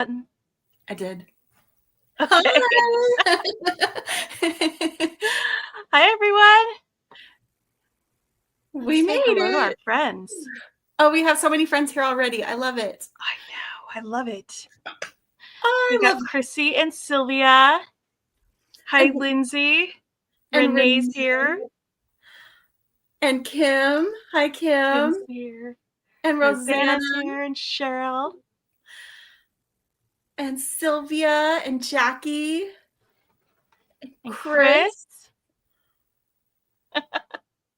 I did. Okay. Hi. Hi, everyone. We made hello to our it. friends. Oh, we have so many friends here already. I love it. I know. I love it. Oh, We got Chrissy and Sylvia. Hi, and, Lindsay. and Renee's Renee. here. And Kim. Hi, Kim. Kim's here. And Rosanna. Rosanna's here. And Cheryl. And Sylvia. And Jackie. And Chris.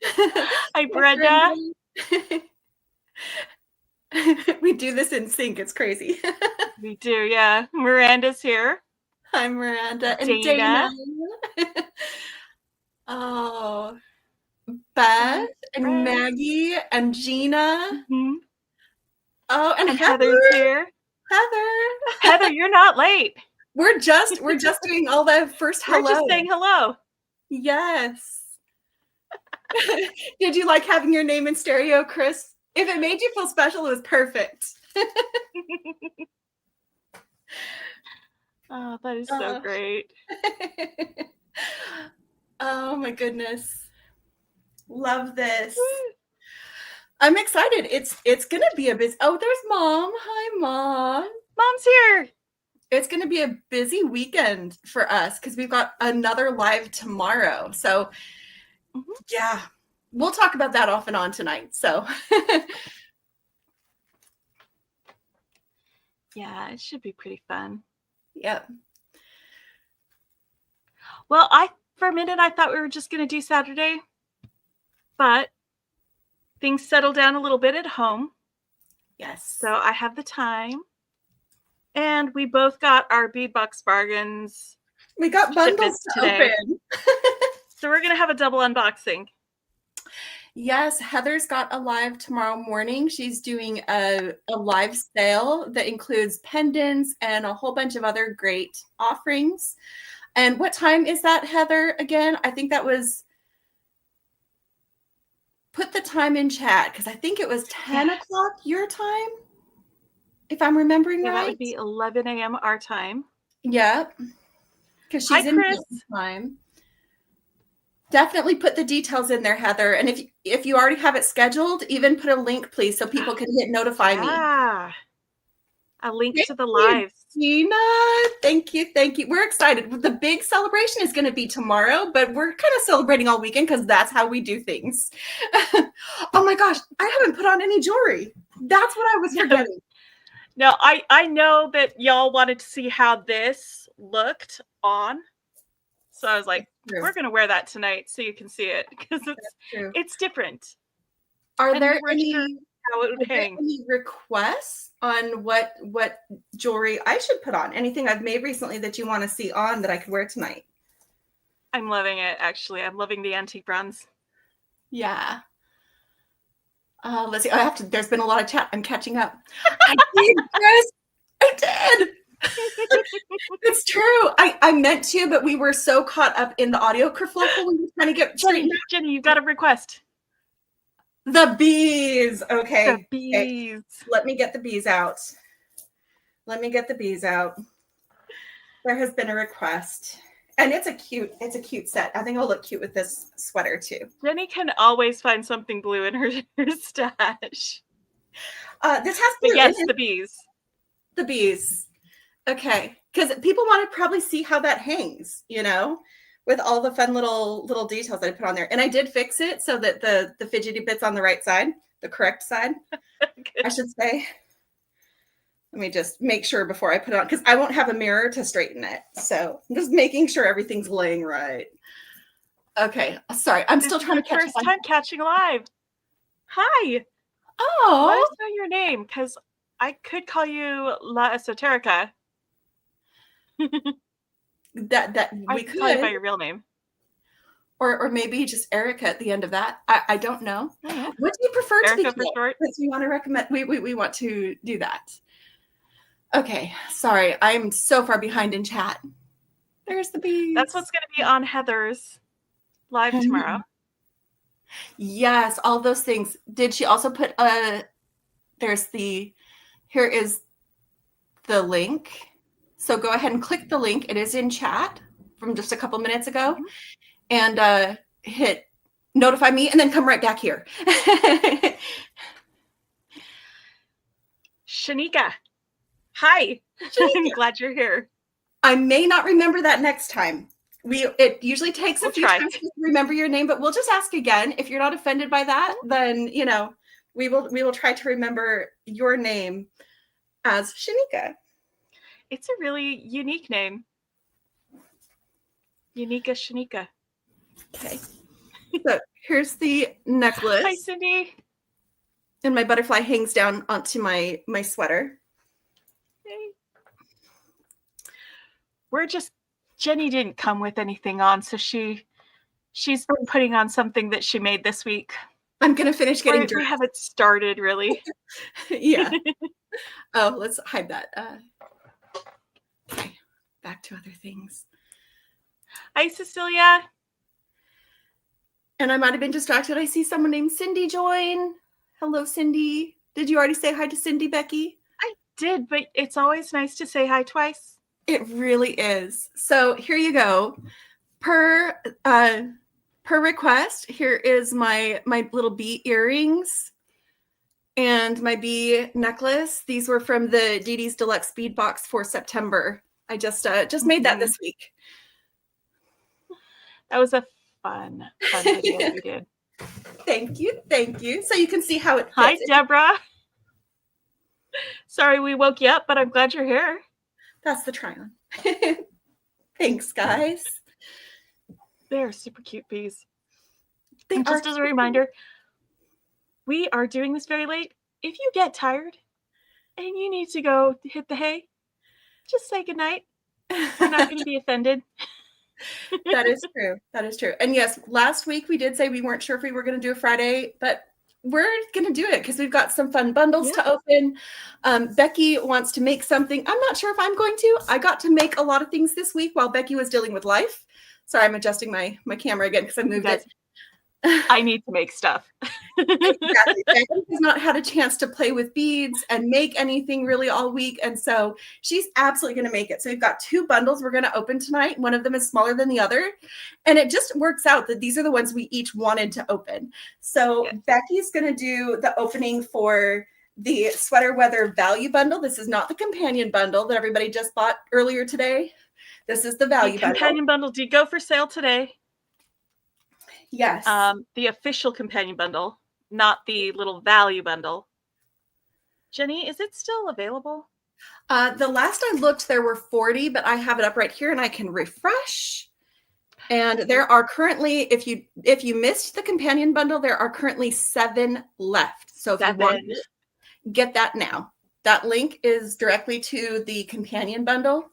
Hi, Brenda. We do this in sync. It's crazy. We do, yeah. Miranda's here. Hi, Miranda. And Dana. Oh, Beth and Maggie and Gina. Mm-hmm. Oh, and Heather's here. Heather, you're not late. We're just doing all the first hello. We're just saying hello. Yes. Did you like having your name in stereo, Chris? If it made you feel special, it was perfect. Oh, that is so great. Oh my goodness. Love this. I'm excited. It's gonna be a busy. Oh, there's Mom. Hi, Mom. Mom's here. It's gonna be a busy weekend for us because we've got another live tomorrow. So yeah, we'll talk about that off and on tonight. So yeah, it should be pretty fun. Yep. Well, for a minute I thought we were just gonna do Saturday, but things settled down a little bit at home. Yes. So I have the time. And we both got our Bead Box Bargains. We got bundles to open. So we're going to have a double unboxing. Yes, Heather's got a live tomorrow morning. She's doing a live sale that includes pendants and a whole bunch of other great offerings. And what time is that, Heather, again? I think that was... Put the time in chat, because I think it was 10 o'clock your time, if I'm remembering right. That would be 11 a.m. our time. Yep. Because she's in time. Definitely put the details in there, Heather. And if you already have it scheduled, even put a link, please, so people can hit notify me. A link to the lives. Gina, thank you. We're excited. The big celebration is going to be tomorrow, but we're kind of celebrating all weekend because that's how we do things. Oh my gosh, I haven't put on any jewelry. That's what I was forgetting. No, I know that y'all wanted to see how this looked on. So I was like, we're going to wear that tonight so you can see it because it's different. Are there any requests on what jewelry I should put on? Anything I've made recently that you want to see on that I could wear tonight? I'm loving it, actually. I'm loving the antique bronze. Yeah. Let's see. There's been a lot of chat. I'm catching up. I did, Chris. I did. It's true. I meant to, but we were so caught up in the audio kerfluffle. We were trying to get straightened out. Jenny, you got a request. The bees. Okay. The bees. Okay. Let me get the bees out. There has been a request. And it's a cute set. I think it'll look cute with this sweater too. Jenny can always find something blue in her stash. This has blue. Yes, the bees. The bees. Okay. Because people want to probably see how that hangs, with all the fun little details that I put on there. And I did fix it so that the fidgety bit's on the right side, the correct side, I should say. Let me just make sure before I put it on, because I won't have a mirror to straighten it. So I'm just making sure everything's laying right. Okay. Sorry. I'm still trying to catch up. First time catching live. Hi. Oh. Let us know your name, because I could call you La Esoterica. that we could call you by your real name. Or maybe just Erica at the end of that. I don't know. Mm-hmm. What do you prefer Erica to be called? Because we want to recommend. We want to do that. Okay, sorry, I'm so far behind in chat. There's the bees. That's what's going to be on Heather's live tomorrow. Yes, all those things. Did she also put here is the link. So go ahead and click the link. It is in chat from just a couple minutes ago. And hit notify me and then come right back here. Shanika. Hi. Shanika. I'm glad you're here. I may not remember that next time. It usually takes a few times to remember your name, but we'll just ask again. If you're not offended by that, then we will try to remember your name as Shanika. It's a really unique name. Unika Shanika. Okay. So here's the necklace. Hi, Cindy. And my butterfly hangs down onto my sweater. Hey. Jenny didn't come with anything on, so she's putting on something that she made this week. I'm gonna finish getting dressed. We haven't started really. Yeah. Oh, let's hide that. Okay, back to other things. Hi, Cecilia. And I might have been distracted. I see someone named Cindy join. Hello, Cindy. Did you already say hi to Cindy, Becky? I did, but it's always nice to say hi twice. It really is. So here you go. Per request, here is my little bee earrings and my bee necklace. These were from the Dee Dee's Deluxe Bead Box for September. I just made that this week. That was a fun video we did. Thank you. So you can see how it fits. Hi, Deborah. Sorry we woke you up, but I'm glad you're here. That's the try on. Thanks, guys. They're super cute bees. And just as a reminder, we are doing this very late. If you get tired and you need to go hit the hay, just say goodnight. We're not going to be offended. That is true. And yes, last week we did say we weren't sure if we were going to do a Friday, but we're going to do it because we've got some fun bundles to open. Becky wants to make something. I'm not sure if I'm going to. I got to make a lot of things this week while Becky was dealing with life. Sorry, I'm adjusting my camera again because I moved it. I need to make stuff. Exactly. Becky has not had a chance to play with beads and make anything really all week. And so she's absolutely going to make it. So we've got 2 bundles we're going to open tonight. One of them is smaller than the other. And it just works out that these are the ones we each wanted to open. So Becky's going to do the opening for the Sweater Weather Value Bundle. This is not the companion bundle that everybody just bought earlier today. This is the value bundle. Companion bundle did go for sale today. Yes. The official companion bundle, not the little value bundle. Jenny, is it still available? The last I looked, there were 40, but I have it up right here and I can refresh. And there are currently, if you missed the companion bundle, there are currently 7 left. So if you want to get that now, that link is directly to the companion bundle.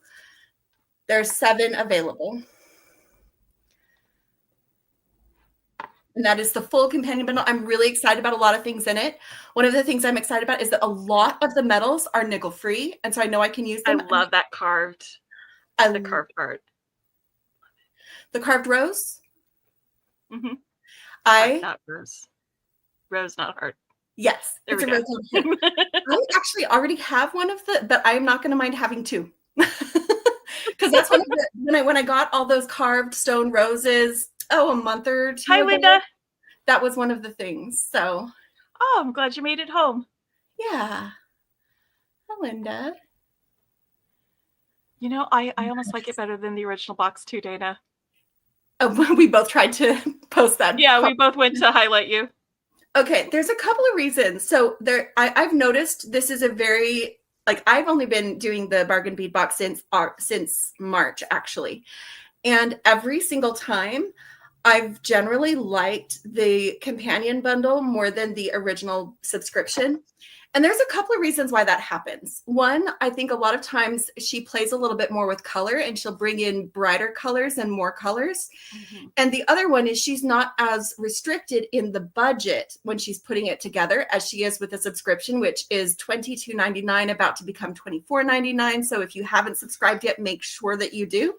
There's 7 available. And that is the full companion bundle. I'm really excited about a lot of things in it. One of the things I'm excited about is that a lot of the metals are nickel free. And so I know I can use them. I love that carved. The carved art. The carved rose? Mm-hmm. Not rose. Rose, not heart. Yes. There it's we a go. rose. I actually already have one of but I am not going to mind having 2. Because that's one of the, when I got all those carved stone roses, a month or 2 Hi, ago, Linda. that was one of the things. So, I'm glad you made it home. Yeah. Hi, Linda. You know, I almost like it better than the original box too, Dana. Oh, we both tried to post that. Yeah, we both went to highlight you. Okay, there's a couple of reasons. So I've noticed this is a very, I've only been doing the bargain bead box since March, actually. And every single time, I've generally liked the companion bundle more than the original subscription. And there's a couple of reasons why that happens. One, I think a lot of times she plays a little bit more with color and she'll bring in brighter colors and more colors. Mm-hmm. And the other one is she's not as restricted in the budget when she's putting it together as she is with a subscription, which is $22.99, about to become $24.99. So if you haven't subscribed yet, make sure that you do.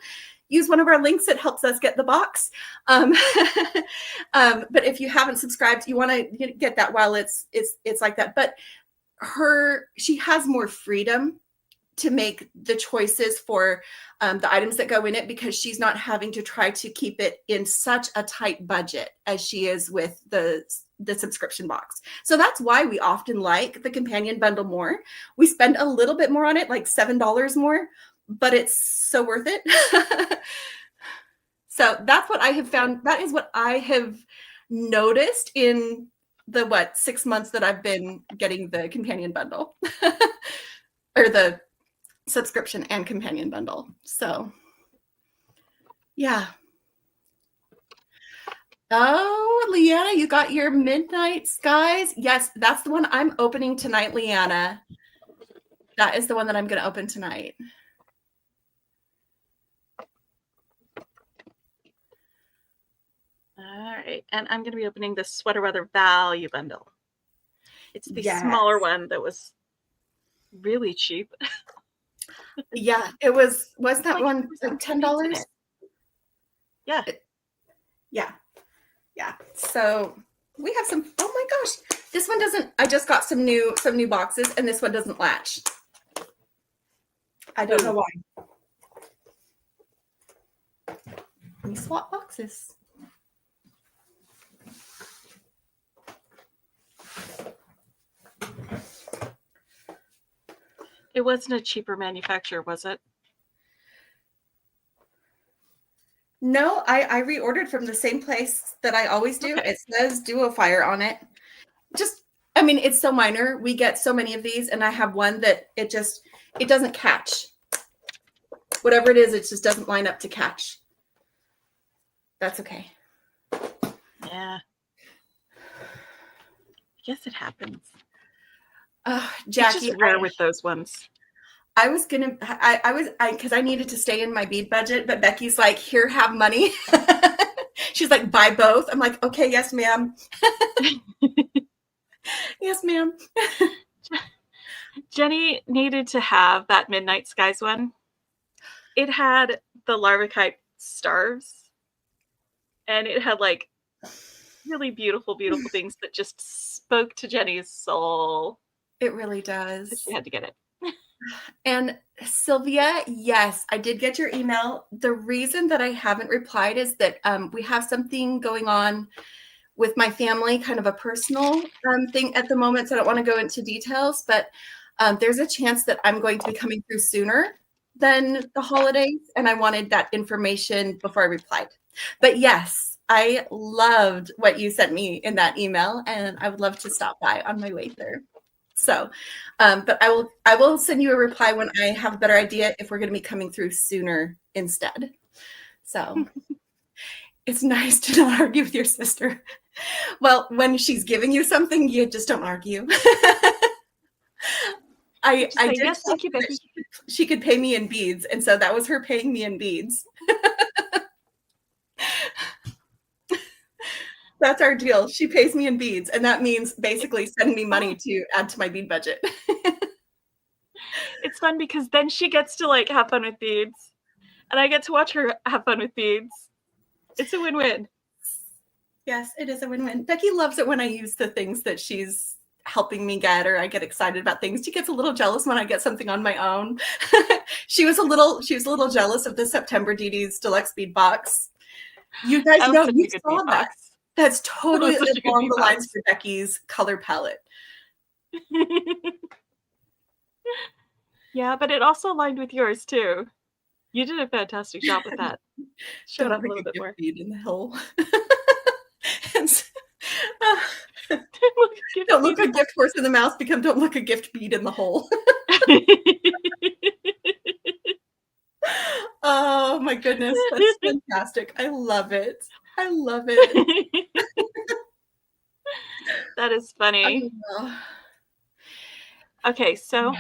Use one of our links. It helps us get the box. But if you haven't subscribed, you want to get that while it's like that. But she has more freedom to make the choices for the items that go in it, because she's not having to try to keep it in such a tight budget as she is with the subscription box. So that's why we often like the companion bundle more. We spend a little bit more on it, like $7 more, but it's so worth it. So that's what I have found. That is what I have noticed in the 6 months that I've been getting the companion bundle or the subscription and companion bundle. So yeah. Oh, Leanna, you got your Midnight Skies. Yes, that's the one I'm opening tonight, Leanna. That is the one that I'm going to open tonight. All right. And I'm going to be opening the Sweater Weather Value Bundle. It's the smaller one that was really cheap. Yeah, it was that one like $10? Yeah. Yeah. So we have some, oh my gosh, this one doesn't, I just got some new boxes and this one doesn't latch. I don't know why. Let me swap boxes. It wasn't a cheaper manufacturer, was it? No, I reordered from the same place that I always do. Okay. It says Duo Fire on it. I mean, it's so minor. We get so many of these, and I have one that it doesn't catch. Whatever it is, it just doesn't line up to catch. That's okay. Yeah. I guess it happens. Jackie, it's just rare with those ones. I was because I needed to stay in my bead budget, but Becky's like, here, have money. She's like, buy both. I'm like, okay, yes, ma'am. Yes, ma'am. Jenny needed to have that Midnight Skies one. It had the Larvikite stars, and it had like really beautiful, beautiful things that just spoke to Jenny's soul. It really does. So she had to get it. And Sylvia, yes, I did get your email. The reason that I haven't replied is that we have something going on with my family, kind of a personal thing at the moment. So I don't want to go into details, but there's a chance that I'm going to be coming through sooner than the holidays. And I wanted that information before I replied. But yes, I loved what you sent me in that email, and I would love to stop by on my way there. So, but I will send you a reply when I have a better idea if we're going to be coming through sooner instead. So it's nice to not argue with your sister. Well, when she's giving you something, you just don't argue. I did yes, thank you, Becky. She could pay me in beads, and so that was her paying me in beads. That's our deal. She pays me in beads, and that means basically sending me money to add to my bead budget. It's fun because then she gets to like have fun with beads, and I get to watch her have fun with beads. It's a win-win. Yes, it is a win-win. Becky loves it when I use the things that she's helping me get, or I get excited about things. She gets a little jealous when I get something on my own. She was a little jealous of the September Dee Dee's Deluxe Bead Box. You guys know, you saw that. That's totally along the lines for Becky's color palette. Yeah, but it also aligned with yours too. You did a fantastic job with that. Showed up a little bit more. Bead in the hole. Don't look a gift horse in the mouth. Don't look a gift bead in the hole. Oh my goodness, that's fantastic. I love it. I love it. That is funny. Okay, so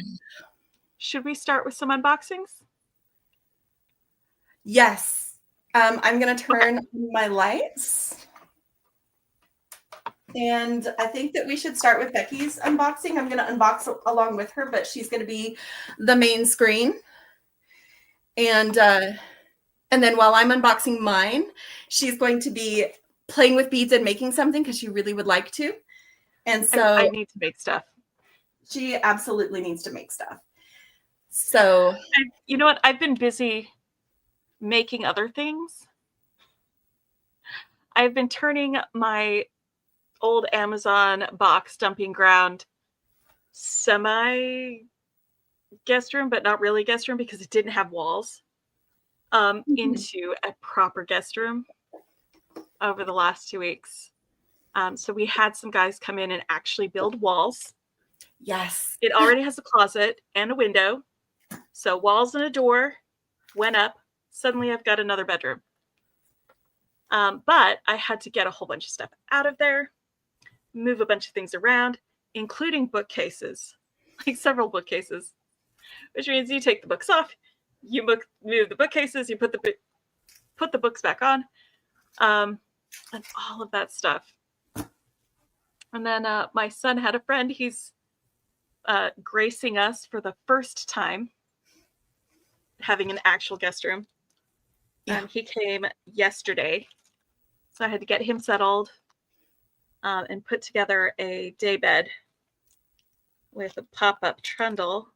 should we start with some unboxings? Yes. I'm going to turn on my lights. And I think that we should start with Becky's unboxing. I'm going to unbox along with her, but she's going to be the main screen. And then while I'm unboxing mine, she's going to be playing with beads and making something because she really would like to. And so I need to make stuff. She absolutely needs to make stuff. So, you know what? I've been busy making other things. I've been turning my old Amazon box dumping ground semi guest room, but not really guest room because it didn't have walls, into a proper guest room over the last 2 weeks. So we had some guys come in and actually build walls. yes. It already has a closet and a window. So walls and a door went up. Suddenly I've got another bedroom. But I had to get a whole bunch of stuff out of there, move a bunch of things around, including bookcases, like several bookcases, which means you take the books off, you move the bookcases, you put the books back on, and all of that stuff. And then my son had a friend. He's gracing us for the first time having an actual guest room. Yeah. He came yesterday, so I had to get him settled and put together a day bed with a pop-up trundle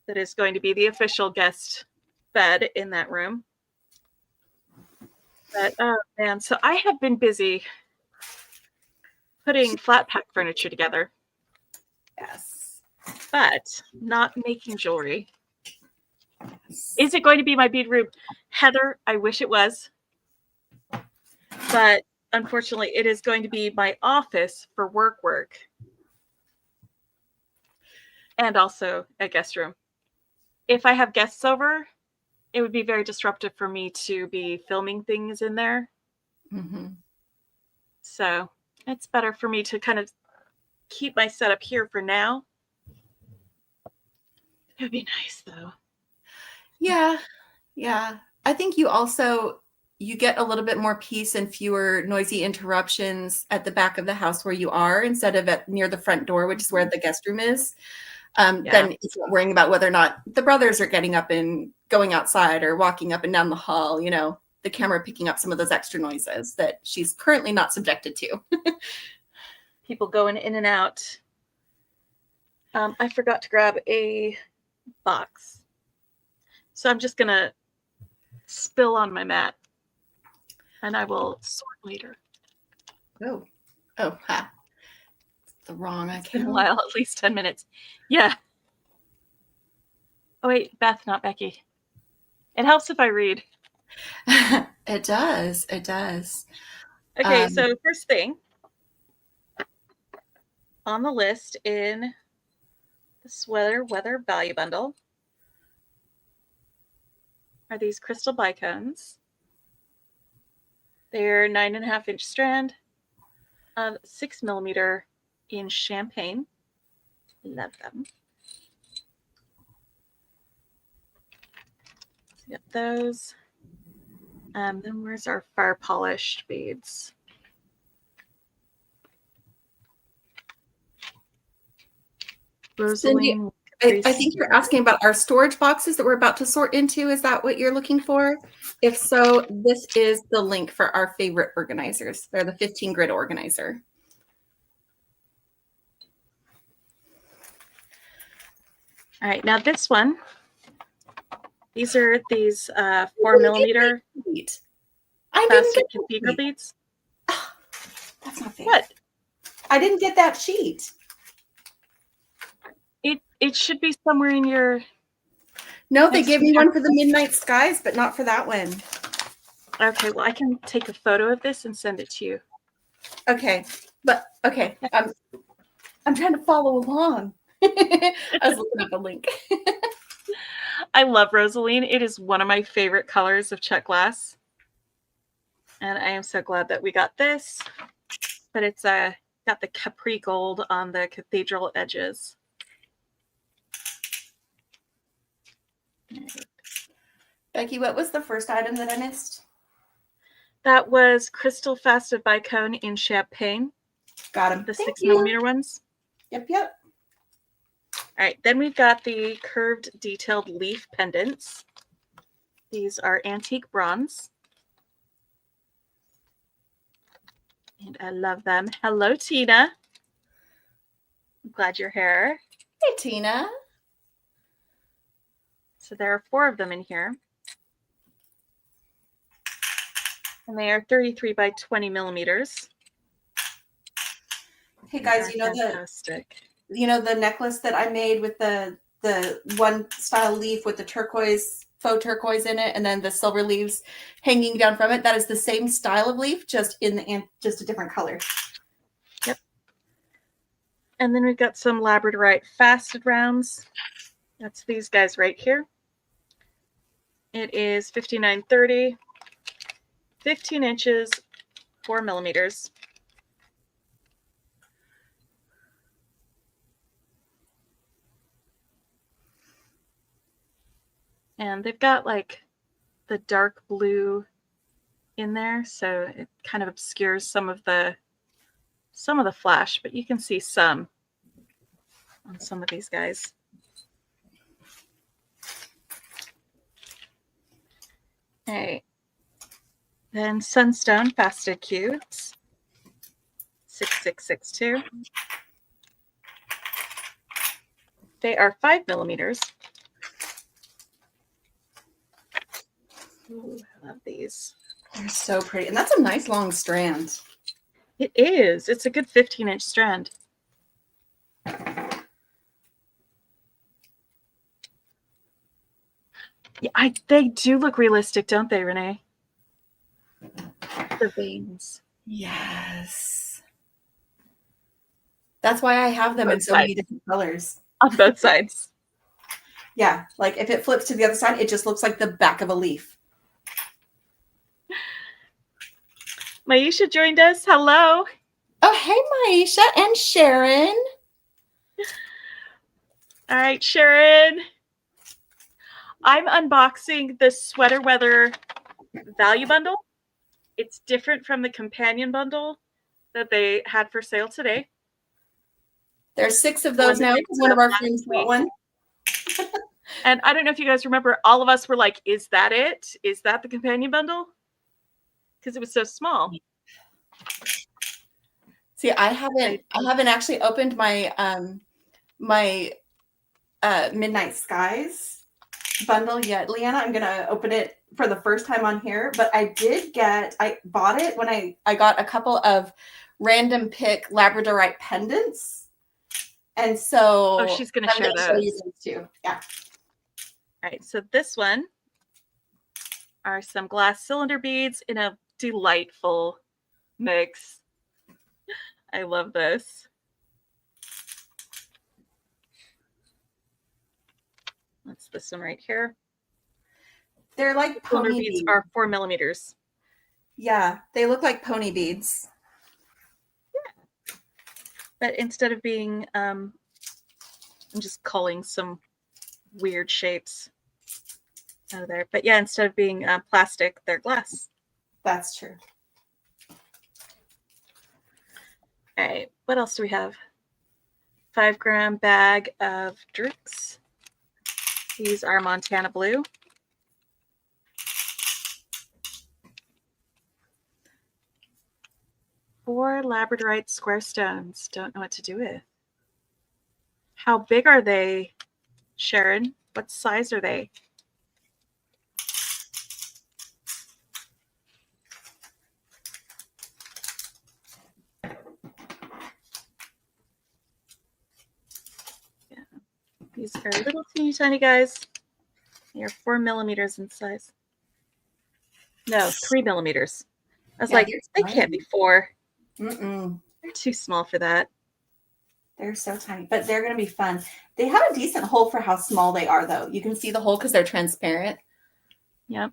that is going to be the official guest bed in that room. But oh man, so I have been busy putting flat pack furniture together. Yes. But not making jewelry. Is it going to be my bead room? Heather, I wish it was. But unfortunately, it is going to be my office for work. And also a guest room. If I have guests over, it would be very disruptive for me to be filming things in there. Mm-hmm. So it's better for me to kind of keep my setup here for now. It would be nice, though. Yeah. I think you get a little bit more peace and fewer noisy interruptions at the back of the house where you are instead of near the front door, which is where the guest room is. Then it's not worrying about whether or not the brothers are getting up and going outside or walking up and down the hall, the camera picking up some of those extra noises that she's currently not subjected to. People going in and out. I forgot to grab a box. So I'm just going to spill on my mat and I will sort later. Oh, the wrong account. It's been a while, at least 10 minutes. Yeah. Oh, wait, Beth, not Becky. It helps if I read. It does. Okay, so first thing on the list in the Sweater Weather Value Bundle are these crystal bicones. They're 9.5-inch strand of 6 millimeter in champagne. Love them. So we got those. Then where's our fire polished beads? Cindy, I think you're asking about our storage boxes that we're about to sort into. Is that what you're looking for? If so, this is the link for our favorite organizers. They're the 15 grid organizer. All right, now this one, these are these 4 millimeter plastic cathedral beads. Oh, that's not fair. What? I didn't get that sheet. It should be somewhere in your... No, they gave me one for the Midnight Skies, but not for that one. Okay, well, I can take a photo of this and send it to you. Okay, I'm trying to follow along. I was looking at the link. I love Rosaline. It is one of my favorite colors of check glass. And I am so glad that we got this. But it's got the Capri gold on the cathedral edges. Becky, what was the first item that I missed? That was crystal faceted bicone in champagne. Got them. The 6 millimeter ones. Yep. All right, then we've got the curved detailed leaf pendants. These are antique bronze. And I love them. Hello, Tina. I'm glad you're here. Hey, Tina. So there are 4 of them in here. And they are 33 by 20 millimeters. Hey guys, you know the necklace that I made with the one style leaf with the turquoise, faux turquoise in it, and then the silver leaves hanging down from it? That is the same style of leaf, just just a different color. Yep. And then we've got some labradorite faceted rounds. That's these guys right here. It is 5930, 15 inches, 4 millimeters. And they've got like the dark blue in there, so it kind of obscures some of the flash, but you can see some on some of these guys. All right. Then Sunstone faceted cubes, 6662. They are 5 millimeters. Ooh, I love these. They're so pretty. And that's a nice long strand. It is. It's a good 15-inch strand. Yeah, they do look realistic, don't they, Renee? The veins. Yes. That's why I have them in so many different colors. On both sides. Yeah, like if it flips to the other side, it just looks like the back of a leaf. Maisha joined us. Hello. Oh, hey, Maisha and Sharon. All right, Sharon. I'm unboxing the Sweater Weather value bundle. It's different from the companion bundle that they had for sale today. There's 6 of those now because one of our friends bought one. And I don't know if you guys remember, all of us were like, is that it? Is that the companion bundle? Because it was so small. See, I haven't actually opened my my Midnight Skies bundle yet, Leanna. I'm gonna open it for the first time on here, but I bought it when I got a couple of random pick labradorite pendants, and so she's gonna share those. Show you those too. Yeah. All right, so this one are some glass cylinder beads in a delightful mix. I love this. That's this one right here. They're like pony beads. Are 4 millimeters. Yeah, they look like pony beads. Yeah. But instead of being, I'm just culling some weird shapes out of there. But yeah, instead of being plastic, they're glass. That's true. All right, what else do we have? 5-gram bag of drinks. These are Montana Blue. Four labradorite square stones. Don't know what to do with. How big are they, Sharon? What size are they? Yeah. These are little teeny tiny guys. They are 4 millimeters in size. No, 3 millimeters. I was like, they can't be 4. Mm-mm. They're too small for that. They're so tiny, but they're going to be fun. They have a decent hole for how small they are, though. You can see the hole because they're transparent. Yep.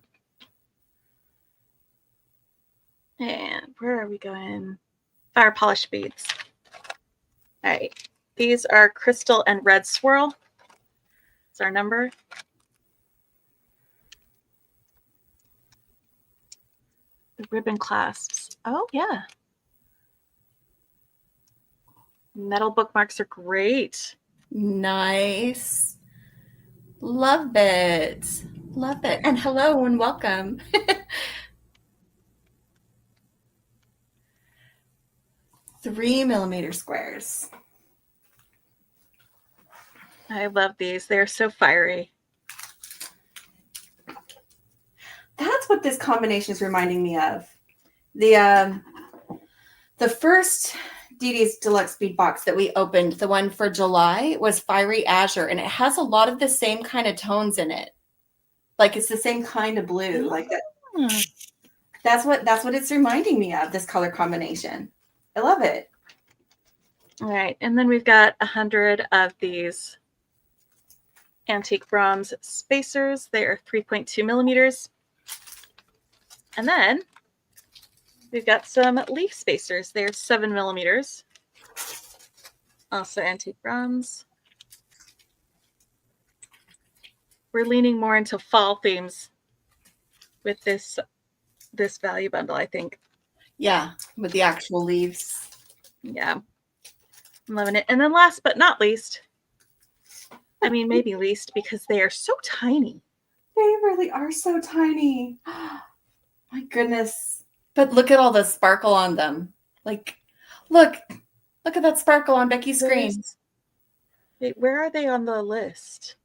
And where are we going? Fire polish beads. All right. These are crystal and red swirl. That's our number. The ribbon clasps. Oh, yeah. Metal bookmarks are great. Nice. Love it. Love it. And hello and welcome. 3 millimeter squares. I love these. They're so fiery. that's what this combination is reminding me of. The first Dede's Deluxe Bead Box that we opened, the one for July, was Fiery Azure, and it has a lot of the same kind of tones in it. Like it's the same kind of blue. Like that. That's what it's reminding me of, this color combination. I love it. All right, and then we've got 100 of these antique bronze spacers. They are 3.2 millimeters. And then we've got some leaf spacers. They're 7 millimeters. Also antique bronze. We're leaning more into fall themes with this value bundle, I think. Yeah, with the actual leaves. Yeah, I'm loving it. And then last but not least, I mean, maybe least, because they are so tiny. They really are so tiny. My goodness. But look at all the sparkle on them. Like, look at that sparkle on Becky's screen. Wait, where are they on the list?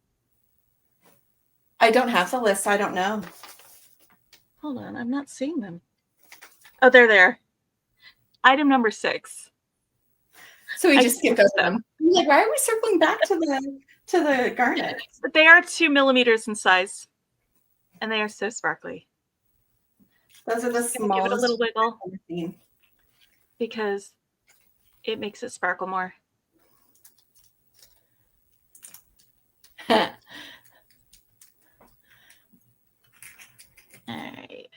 I don't have the list. So I don't know. Hold on, I'm not seeing them. Oh, they're there. Item number 6. So we just skipped over them. Like, why are we circling back to the garnet? But they are 2 millimeters in size, and they are so sparkly. Those are the smallest. Give it a little wiggle because it makes it sparkle more. All right.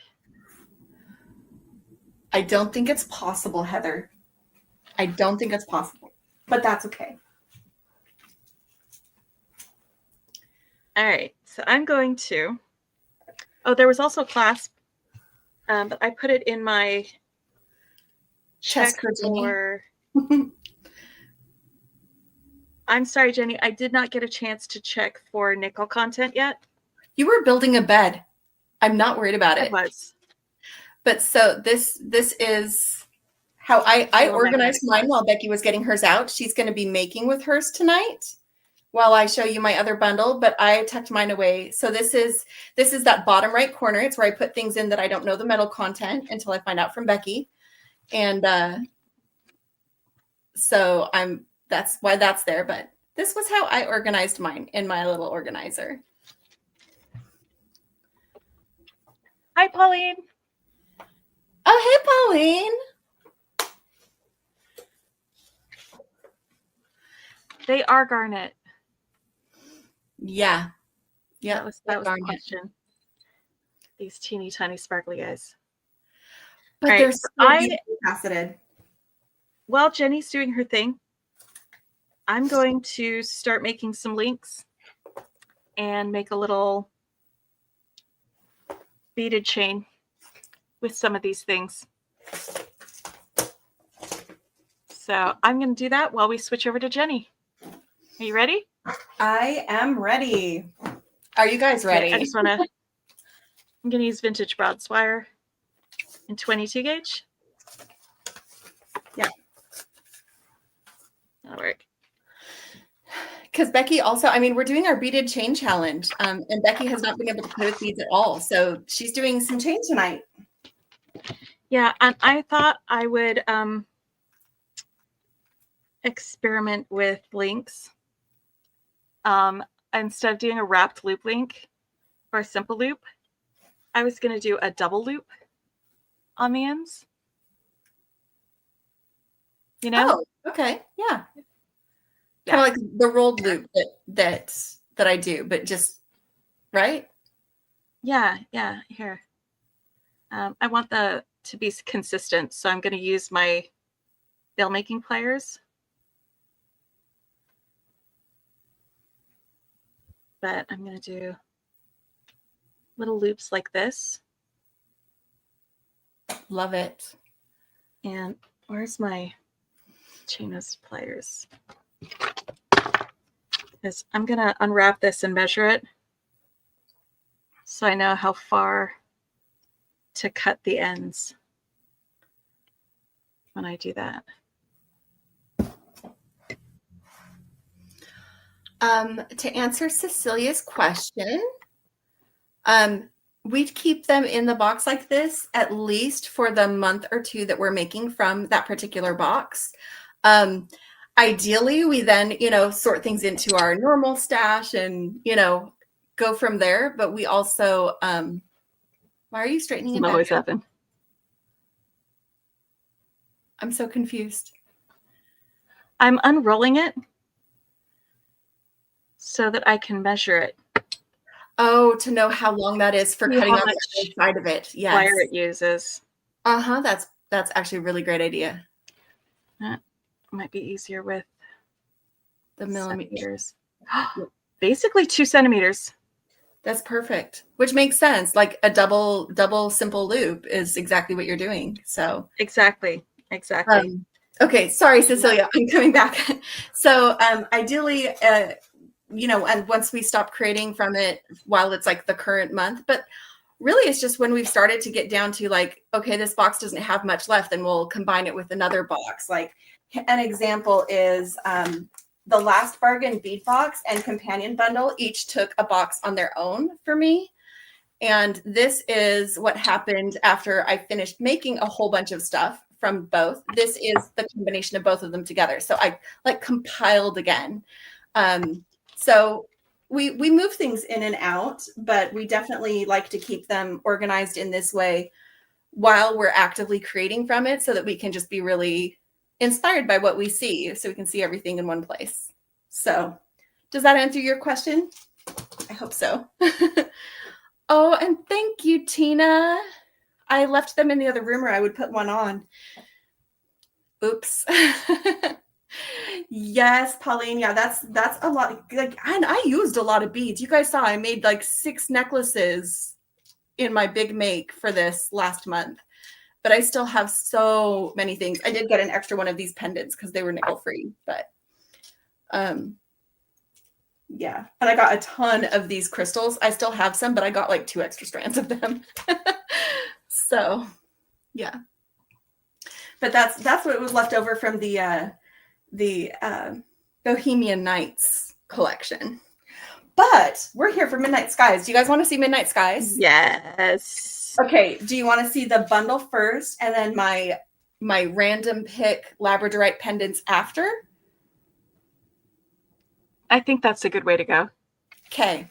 I don't think it's possible, Heather. I don't think it's possible, but that's okay. All right. So I'm going to. Oh, there was also a clasp, but I put it in my check for. I'm sorry, Jenny. I did not get a chance to check for nickel content yet. You were building a bed. I'm not worried about it. I was. But so this is how I organized mine while Becky was getting hers out. She's going to be making with hers tonight while I show you my other bundle, but I tucked mine away. So this is that bottom right corner. It's where I put things in that I don't know the metal content until I find out from Becky. And so that's why that's there. But this was how I organized mine in my little organizer. Hi, Pauline. Oh, hey, Pauline. They are garnet. Yeah. Yeah. That was the question. These teeny tiny sparkly guys. But they're so faceted. While Jenny's doing her thing, I'm going to start making some links and make a little beaded chain with some of these things. So I'm going to do that while we switch over to Jenny. Are you ready? I am ready. Are you guys ready? Okay, I'm going to use vintage bronze wire in 22 gauge. Yeah. That'll work. Because Becky also, I mean, we're doing our beaded chain challenge, and Becky has not been able to play with beads at all. So she's doing some chain tonight. Yeah, and I thought I would experiment with links. Instead of doing a wrapped loop link or a simple loop, I was going to do a double loop on the ends. You know? Oh, okay. Yeah. Kind of like the rolled loop that I do, but just right. Yeah. Here, I want to be consistent, so I'm going to use my bill making pliers. But I'm going to do little loops like this. Love it. And where's my chainless pliers? Because I'm going to unwrap this and measure it so I know how far to cut the ends when I do that. To answer Cecilia's question, we'd keep them in the box like this at least for the month or two that we're making from that particular box. Ideally, we then, sort things into our normal stash and, go from there. But we also, why are you straightening it? Always happen. I'm so confused. I'm unrolling it so that I can measure it. Oh, to know how long that is for cutting off the side of it. Yes. Wire it uses. That's actually a really great idea. That might be easier with the millimeters. Basically 2 centimeters. That's perfect. Which makes sense. Like a double simple loop is exactly what you're doing. So exactly. Okay, sorry, Cecilia, I'm coming back. So ideally, and once we stop creating from it while it's like the current month, but really it's just when we've started to get down to like, okay, this box doesn't have much left, and we'll combine it with another box. Like an example is the last bargain bead box and companion bundle each took a box on their own for me. And this is what happened after I finished making a whole bunch of stuff from both. This is the combination of both of them together. So I like compiled again. So we move things in and out, but we definitely like to keep them organized in this way while we're actively creating from it so that we can just be really inspired by what we see, so we can see everything in one place. So does that answer your question? I hope so. Oh, and thank you, Tina. I left them in the other room, or I would put one on. Oops. Yes, Pauline. Yeah, that's a lot. Like, and I used a lot of beads. You guys saw I made like 6 necklaces in my big make for this last month, but I still have so many things. I did get an extra one of these pendants because they were nickel free, but yeah. And I got a ton of these crystals. I still have some, but I got like 2 extra strands of them. So yeah. But that's what was left over from the Bohemian Nights collection. But we're here for Midnight Skies. Do you guys want to see Midnight Skies? Yes. Okay. Do you want to see the bundle first and then my random pick labradorite pendants after? I think that's a good way to go. Okay.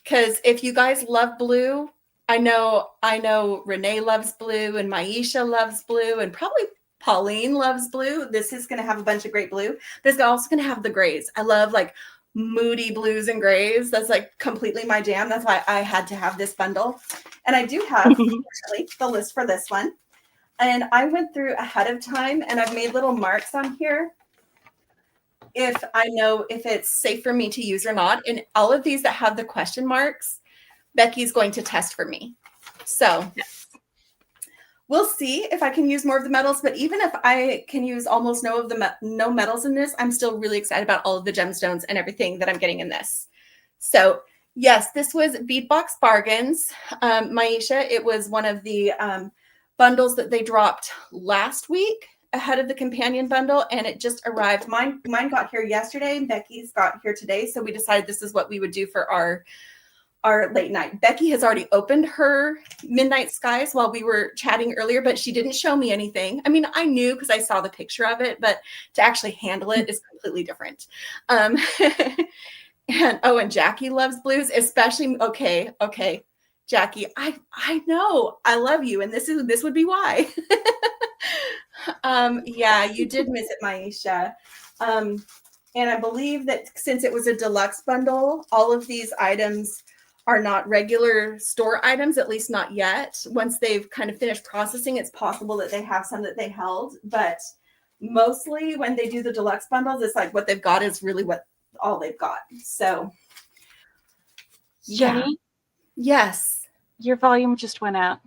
Because if you guys love blue, I know Renee loves blue and Maisha loves blue and probably Pauline loves blue. This is going to have a bunch of great blue. This is also going to have the grays. I love like moody blues and grays. That's like completely my jam. That's why I had to have this bundle. And I do have actually the list for this one. And I went through ahead of time and I've made little marks on here if I know if it's safe for me to use or not. And all of these that have the question marks, Becky's going to test for me. So yes. We'll see if I can use more of the metals, but even if I can use almost no metals in this, I'm still really excited about all of the gemstones and everything that I'm getting in this. So yes, this was Bead Box Bargains. Maisha, it was one of the bundles that they dropped last week ahead of the companion bundle, and it just arrived. Mine got here yesterday, and Becky's got here today. So we decided this is what we would do for our late night. Becky has already opened her Midnight Skies while we were chatting earlier, but she didn't show me anything. I mean, I knew because I saw the picture of it, but to actually handle it is completely different. And Jackie loves blues, especially. Okay, Jackie, I know I love you, and this would be why. Yeah, you did miss it, Maisha. And I believe that since it was a deluxe bundle, all of these items are not regular store items, at least not yet. Once they've kind of finished processing, it's possible that they have some that they held, but mostly when they do the deluxe bundles, it's like what they've got is really all they've got. So Jenny? Yeah. Yes. Your volume just went out.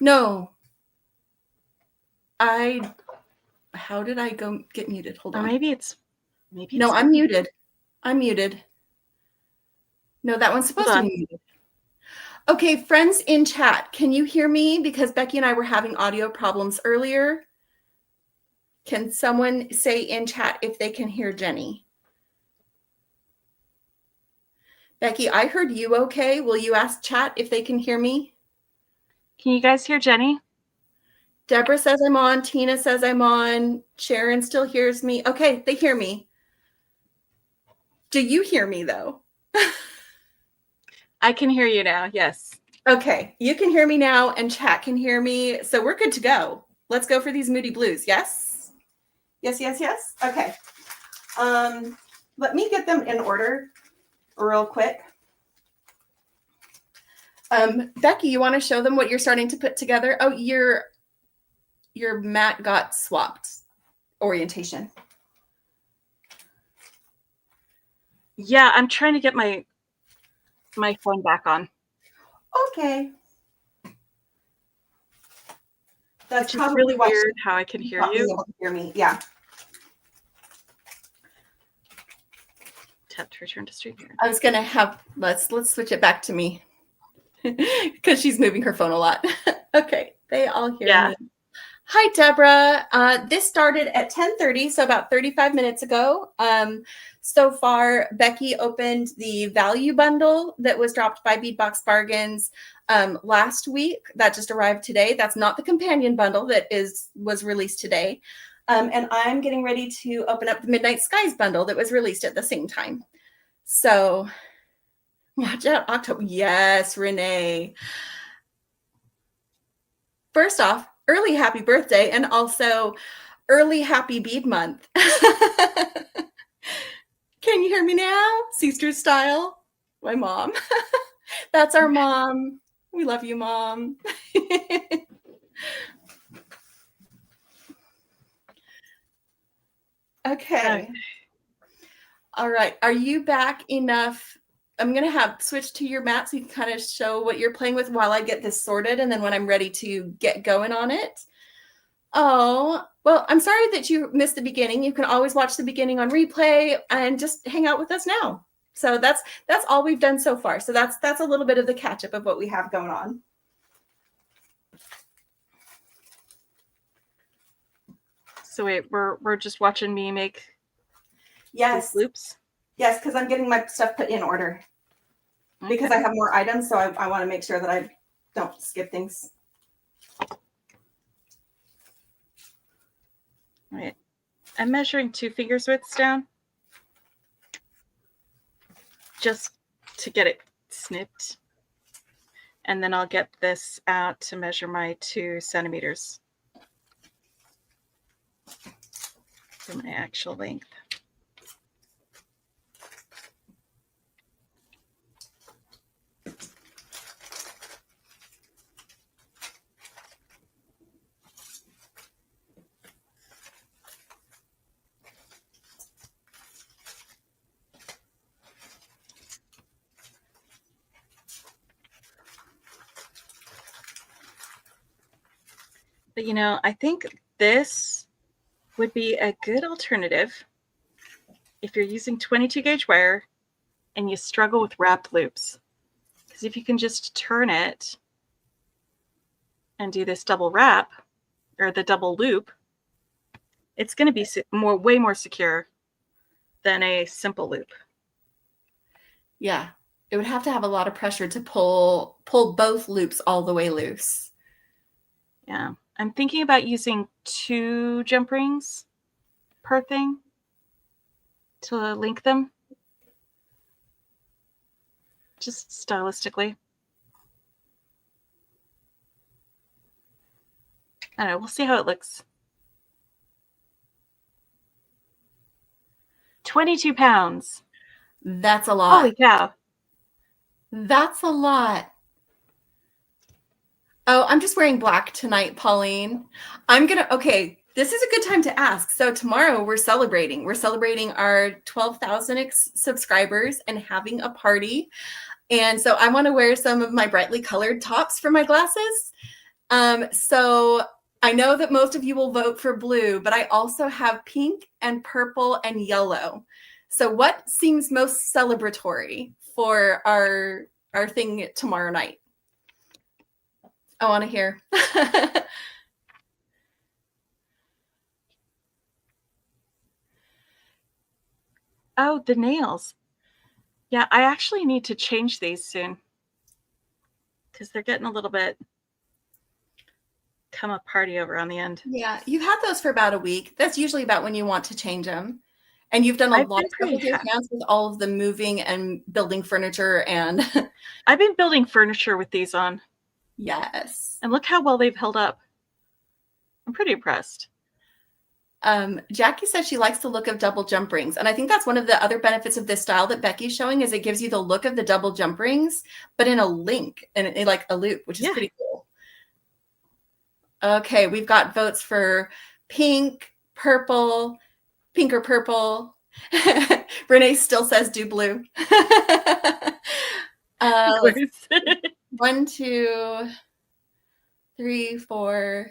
No. How did I go get muted? Hold on. Maybe it's no, I'm muted. No, that one's supposed to be muted. Okay, friends in chat, can you hear me? Because Becky and I were having audio problems earlier. Can someone say in chat if they can hear Jenny? Becky, I heard you okay. Will you ask chat if they can hear me? Can you guys hear Jenny? Deborah says I'm on. Tina says I'm on. Sharon still hears me. Okay, they hear me. Do you hear me though? I can hear you now. Yes. Okay, you can hear me now and chat can hear me. So we're good to go. Let's go for these moody blues. Yes? Yes, yes, yes. Okay. Let me get them in order real quick. Becky, you want to show them what you're starting to put together? Oh, your mat got swapped orientation. Yeah, I'm trying to get my phone back on. Okay. That's probably really weird how I can hear you. Able to hear me. Yeah. Tap to return to stream here. I was gonna have let's switch it back to me because she's moving her phone a lot. Okay, they all hear me. Hi, Deborah. This started at 10:30, so about 35 minutes ago. So far, Becky opened the value bundle that was dropped by Bead Box Bargains last week. That just arrived today. That's not the companion bundle that was released today. And I'm getting ready to open up the Midnight Skies bundle that was released at the same time. So watch out, October. Yes, Renee. First off, early happy birthday and also early happy bead month. Can you hear me now? Sister style. My mom. That's our mom. We love you, Mom. Okay. All right. Are you back enough? I'm going to have switch to your mat so you can kind of show what you're playing with while I get this sorted. And then when I'm ready to get going on it. Oh, well, I'm sorry that you missed the beginning. You can always watch the beginning on replay and just hang out with us now. So that's all we've done so far. So that's a little bit of the catch up of what we have going on. So wait, we're just watching me make loops? Yes, because I'm getting my stuff put in order. Okay. Because I have more items, so I want to make sure that I don't skip things. Right. I'm measuring 2 fingers widths down just to get it snipped. And then I'll get this out to measure my 2 centimeters for my actual length. But you know, I think this would be a good alternative if you're using 22 gauge wire and you struggle with wrapped loops. Because if you can just turn it and do this double wrap or the double loop, it's going to be way more secure than a simple loop. Yeah, it would have to have a lot of pressure to pull both loops all the way loose. Yeah, I'm thinking about using 2 jump rings per thing to link them, just stylistically. I don't know, we'll see how it looks. 22 pounds. That's a lot. Holy cow. That's a lot. Oh, I'm just wearing black tonight, Pauline. Okay, this is a good time to ask. So tomorrow we're celebrating. We're celebrating our 12,000 subscribers and having a party. And so I want to wear some of my brightly colored tops for my glasses. So I know that most of you will vote for blue, but I also have pink and purple and yellow. So what seems most celebratory for our thing tomorrow night? I want to hear. Oh, the nails. Yeah, I actually need to change these soon because they're getting a little bit become a party over on the end. Yeah, you've had those for about a week. That's usually about when you want to change them. And you've done a lot of stuff with your hands with all of the moving and building furniture and I've been building furniture with these on. Yes. And look how well they've held up. I'm pretty impressed. Jackie says she likes the look of double jump rings. And I think that's one of the other benefits of this style that Becky's showing is it gives you the look of the double jump rings, but in a link and like a loop, which is pretty cool. Okay, we've got votes for pink, purple, pink or purple. Renee still says do blue. 1, 2, 3, 4,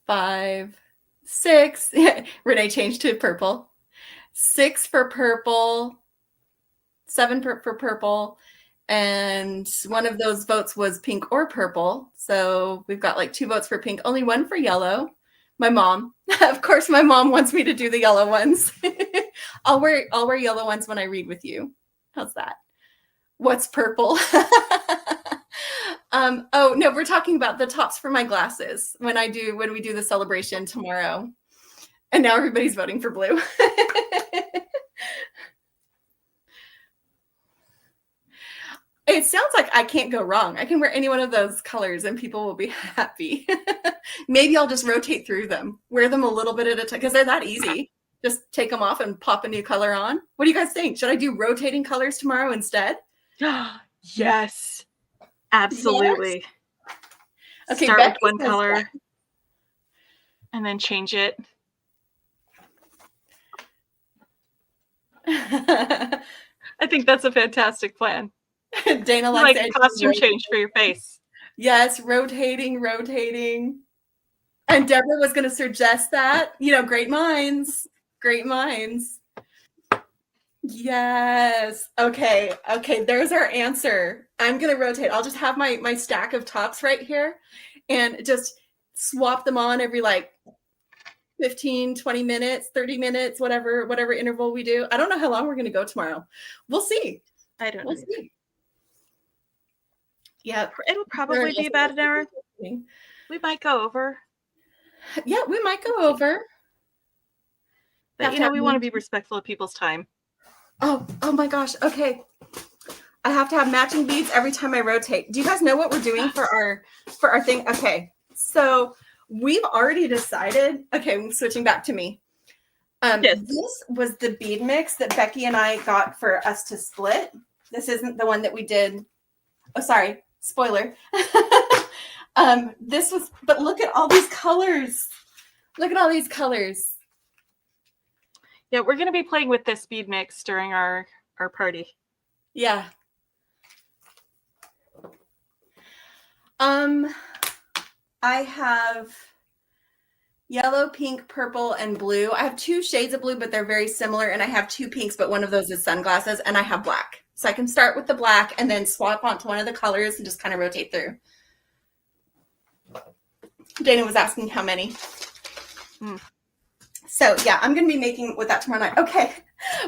5, 6. Renee changed to purple. 6 for purple. 7 for purple. And one of those votes was pink or purple. So we've got like 2 votes for pink, only 1 for yellow. My mom. Of course, my mom wants me to do the yellow ones. I'll wear yellow ones when I read with you. How's that? What's purple? Oh no, we're talking about the tops for my glasses when we do the celebration tomorrow. And now everybody's voting for blue. It sounds like I can't go wrong. I can wear any one of those colors and people will be happy. Maybe I'll just rotate through them, wear them a little bit at a time because they're that easy. Just take them off and pop a new color on. What do you guys think? Should I do rotating colors tomorrow instead? Yes, absolutely. Yes. Okay, start with one color and then change it. I think that's a fantastic plan. Dana likes like a costume change for your face. Yes, rotating. And Deborah was going to suggest that. Great minds. Yes. Okay. There's our answer. I'm going to rotate. I'll just have my stack of tops right here and just swap them on every 15, 20 minutes, 30 minutes, whatever interval we do. I don't know how long we're going to go tomorrow. We'll see. I don't know. We'll see. Yeah. It'll probably be about an hour. We might go over. Yeah, we might go over. But we want to be respectful of people's time. Oh my gosh. Okay. I have to have matching beads every time I rotate. Do you guys know what we're doing for our thing? Okay. So we've already decided. Okay, I'm switching back to me. Yes. This was the bead mix that Becky and I got for us to split. This isn't the one that we did. Oh, sorry. Spoiler. But look at all these colors. Look at all these colors. Yeah, we're going to be playing with this bead mix during our party. Yeah. I have yellow, pink, purple, and blue. I have 2 shades of blue, but they're very similar. And I have 2 pinks, but one of those is sunglasses. And I have black. So I can start with the black and then swap onto one of the colors and just kind of rotate through. Dana was asking how many. So yeah, I'm going to be making with that tomorrow night. Okay.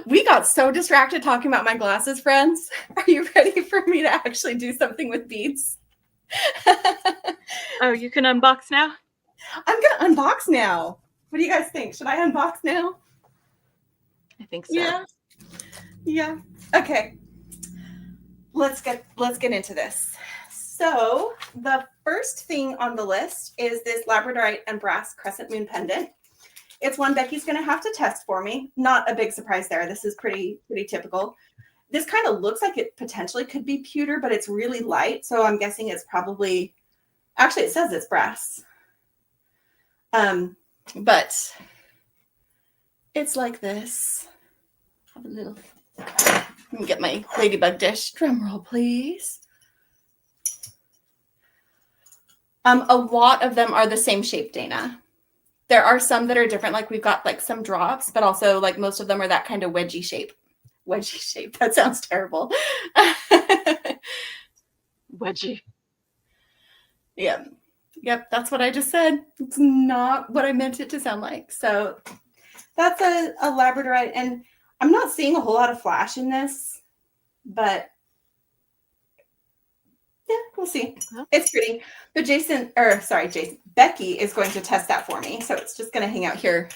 We got so distracted talking about my glasses, friends. Are you ready for me to actually do something with beads? Oh, you can unbox now? I'm going to unbox now. What do you guys think? Should I unbox now? I think so. Yeah. Okay. Let's get into this. So the first thing on the list is this labradorite and brass crescent moon pendant. It's one Becky's going to have to test for me. Not a big surprise there. This is pretty typical. This kind of looks like it potentially could be pewter, but it's really light. So I'm guessing it's probably, actually it says it's brass. But it's like this. Have a little, let me get my ladybug dish. Drum roll, please. A lot of them are the same shape, Dana. There are some that are different, like we've got like some drops, but also like most of them are that kind of wedgie shape. Wedgie shape. That sounds terrible. Wedgie. Yeah. Yep, that's what I just said. It's not what I meant it to sound like. So that's a labradorite, and I'm not seeing a whole lot of flash in this, but yeah, we'll see. It's pretty. But Becky is going to test that for me. So it's just going to hang out here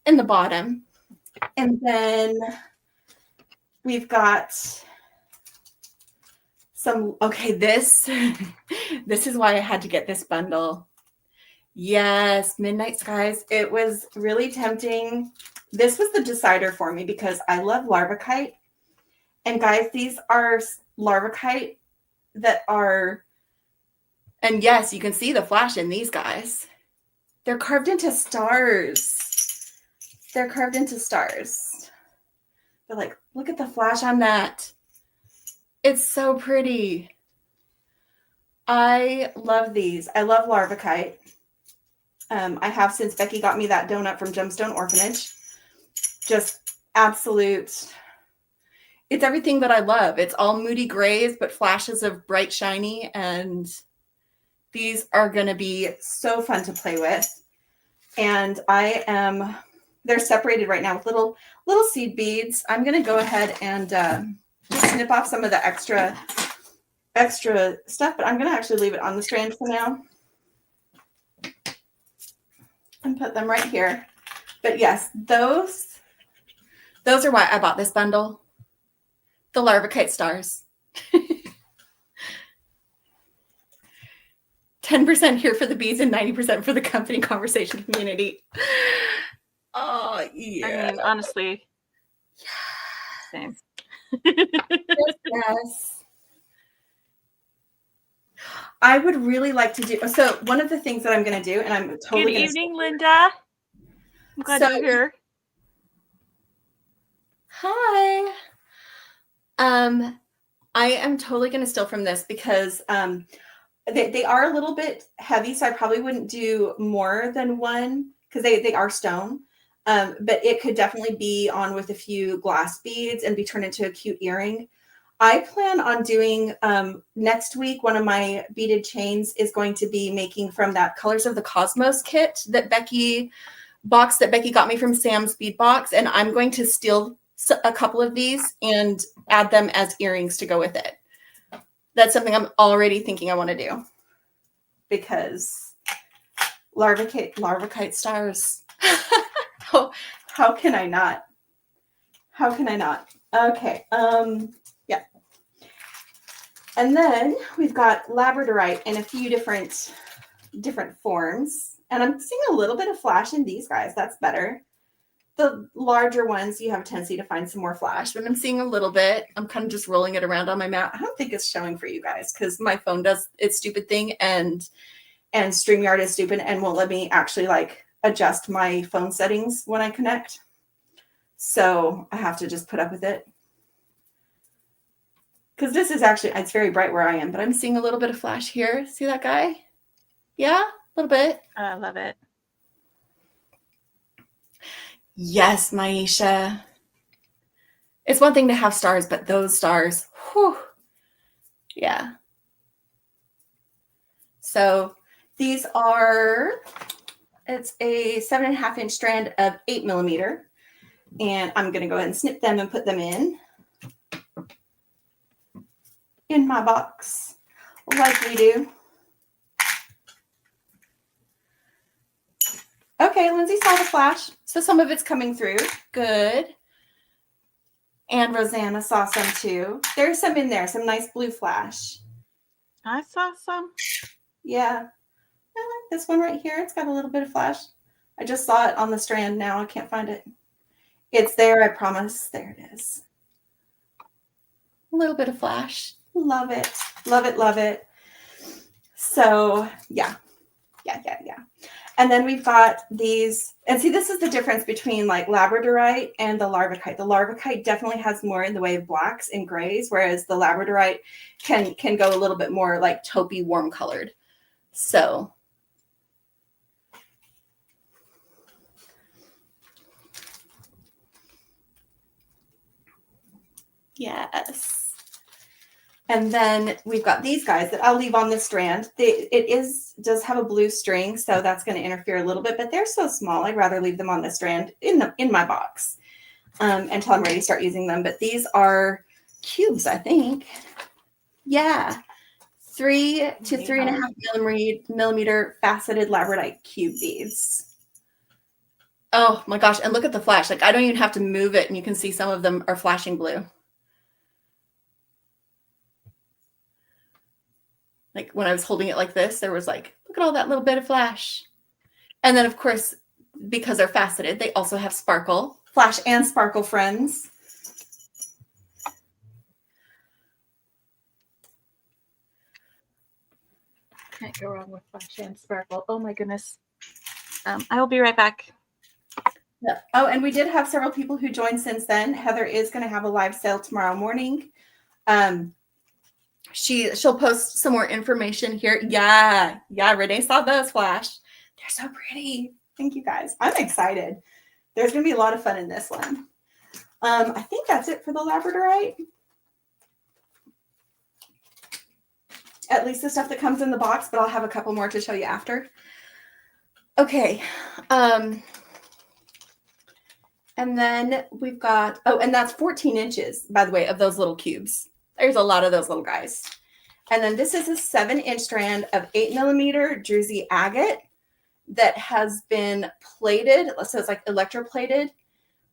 in the bottom. And then we've got some, okay, this is why I had to get this bundle. Yes, Midnight Skies. It was really tempting. This was the decider for me because I love Larvakite. And guys, these are Larvakite that are, and yes, you can see the flash in these guys. They're carved into stars. They're carved into stars. But like, look at the flash on that. It's so pretty. I love these. I love Larvakite. I have since Becky got me that donut from Gemstone Orphanage. Just absolute. It's everything that I love. It's all moody grays, but flashes of bright shiny. And these are going to be so fun to play with. And they're separated right now with little seed beads. I'm going to go ahead and just snip off some of the extra stuff, but I'm going to actually leave it on the strand for now. And put them right here. But yes, those are why I bought this bundle. The Larvakite stars. 10% here for the bees and 90% for the company conversation community. Oh, yeah. I mean, honestly. Same. Yes. I would really like to do, so one of the things that I'm going to do, and I'm totally Good evening, Linda. I'm glad you're here. Hi. I am totally going to steal from this because they are a little bit heavy, so I probably wouldn't do more than one because they are stone. But it could definitely be on with a few glass beads and be turned into a cute earring. I plan on doing next week, one of my beaded chains is going to be making from that Colors of the Cosmos kit that Becky got me from Sam's Bead Box. And I'm going to steal a couple of these and add them as earrings to go with it. That's something I'm already thinking I want to do because Larvakite stars. How can I not? How can I not? Okay. Yeah. And then we've got labradorite in a few different forms. And I'm seeing a little bit of flash in these guys. That's better. The larger ones, you have a tendency to find some more flash, but I'm seeing a little bit. I'm kind of just rolling it around on my mat. I don't think it's showing for you guys because my phone does its stupid thing and StreamYard is stupid and won't let me actually like adjust my phone settings when I connect. So I have to just put up with it. Because this is actually, it's very bright where I am, but I'm seeing a little bit of flash here. See that guy? Yeah, a little bit. I love it. Yes, Maisha. It's one thing to have stars, but those stars, whew. Yeah. So these are, it's a 7.5-inch strand of 8 millimeter. And I'm going to go ahead and snip them and put them in my box like we do. Okay, Lindsay saw the flash. So some of it's coming through. Good. And Rosanna saw some too. There's some in there, some nice blue flash. I saw some. Yeah. I like this one right here. It's got a little bit of flash. I just saw it on the strand now. I can't find it. It's there, I promise. There it is. A little bit of flash. Love it. Love it, love it. So, yeah. And then we've got these, and see, this is the difference between like labradorite and the Larvakite. The Larvakite definitely has more in the way of blacks and grays, whereas the labradorite can go a little bit more like taupey, warm colored. So yes. And then we've got these guys that I'll leave on this strand. It does have a blue string, so that's going to interfere a little bit, but they're so small. I'd rather leave them on the strand in my box until I'm ready to start using them. But these are cubes, I think. Yeah. 3 to 3.5 millimeter faceted labradorite cube beads. Oh my gosh. And look at the flash. Like I don't even have to move it. And you can see some of them are flashing blue. Like when I was holding it like this, there was like, look at all that little bit of flash. And then of course, because they're faceted, they also have sparkle, flash and sparkle friends. Can't go wrong with flash and sparkle. Oh my goodness. I will be right back. Yeah. Oh, and we did have several people who joined since then. Heather is going to have a live sale tomorrow morning. She'll post some more information here. Yeah, Renee saw those flash. They're so pretty. Thank you guys. I'm excited. There's going to be a lot of fun in this one. I think that's it for the labradorite. At least the stuff that comes in the box, but I'll have a couple more to show you after. Okay. And then we've got, oh, and that's 14 inches, by the way, of those little cubes. There's a lot of those little guys. And then this is a 7-inch strand of 8 millimeter druzy agate that has been plated, so it's like electroplated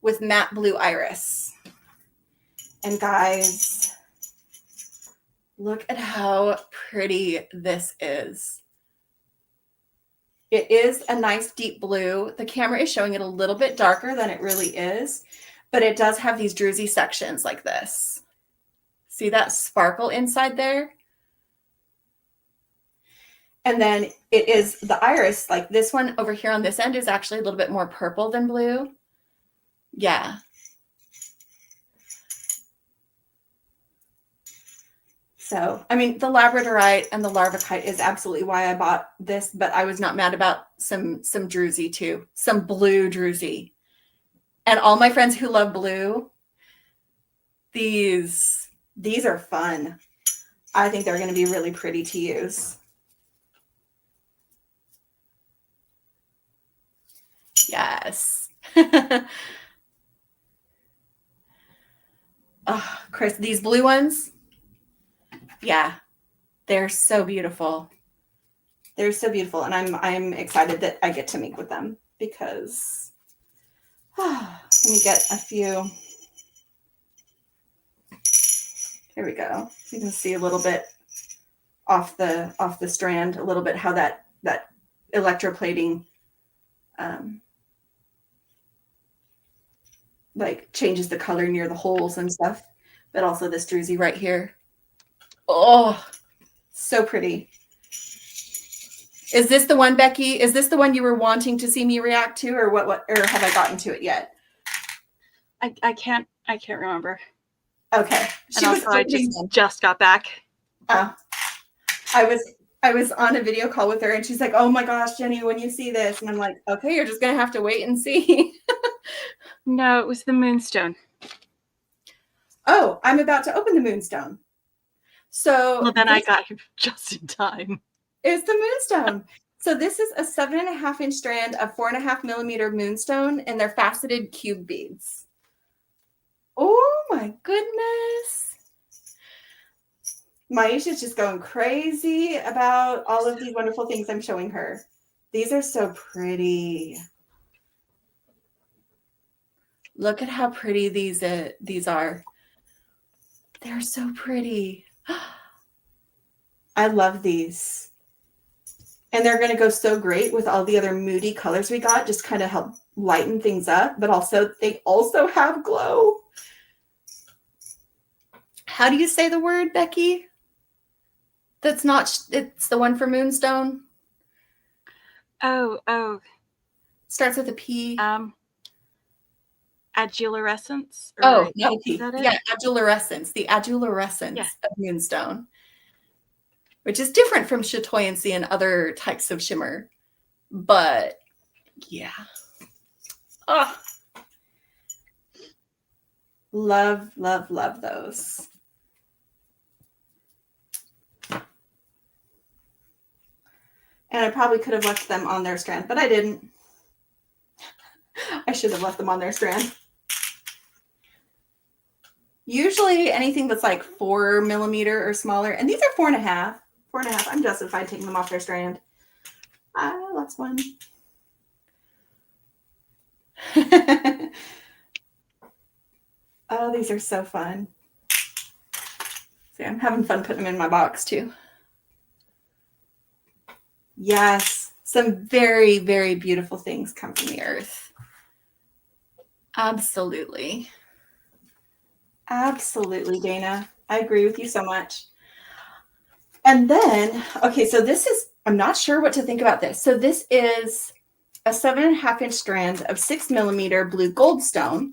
with matte blue iris. And guys, look at how pretty this is. It is a nice deep blue. The camera is showing it a little bit darker than it really is, but it does have these druzy sections like this. See that sparkle inside there? And then it is the iris, like this one over here on this end is actually a little bit more purple than blue. Yeah. So, I mean, the labradorite and the larvicite is absolutely why I bought this, but I was not mad about some druzy too, some blue druzy. And all my friends who love blue, these are fun. I think they're going to be really pretty to use. Yes. Oh, Chris, these blue ones. Yeah, they're so beautiful. They're so beautiful. And I'm excited that I get to make with them because let me get a few. Here we go. You can see a little bit off the strand, a little bit how that electroplating like changes the color near the holes and stuff, but also this druzy right here. Oh, so pretty. Is this the one, Becky? Is this the one you were wanting to see me react to, or what or have I gotten to it yet? I can't remember. Okay. I just got back. I was on a video call with her and she's like, "Oh my gosh, Jenny, when you see this." And I'm like, "Okay, you're just going to have to wait and see." No, it was the moonstone. Oh, I'm about to open the moonstone. So well, then I got here just in time. It's the moonstone. So this is a 7.5-inch strand of 4.5 millimeter moonstone, and they're faceted cube beads. Oh my goodness. Maisha's just going crazy about all of these wonderful things I'm showing her. These are so pretty. Look at how pretty these are. They're so pretty. I love these. And they're going to go so great with all the other moody colors we got, just kind of help lighten things up, but also they also have glow. How do you say the word, Becky? That's not, it's the one for moonstone. Oh. Starts with a P. Adulorescence? Oh, no, P. Yeah, adulorescence. The adulorescence of moonstone, which is different from chatoyancy and other types of shimmer. But yeah. Oh, love, love, love those. And I probably could have left them on their strand, but I didn't. I should have left them on their strand. Usually anything that's like 4 millimeter or smaller, and these are 4.5 4.5. I'm justified taking them off their strand. I lost one. Oh, these are so fun. See, I'm having fun putting them in my box too. Yes, some very, very beautiful things come from the earth. Absolutely. Absolutely, Dana. I agree with you so much. And then, okay, so this is, I'm not sure what to think about this. So this is a 7.5-inch strand of 6mm blue goldstone,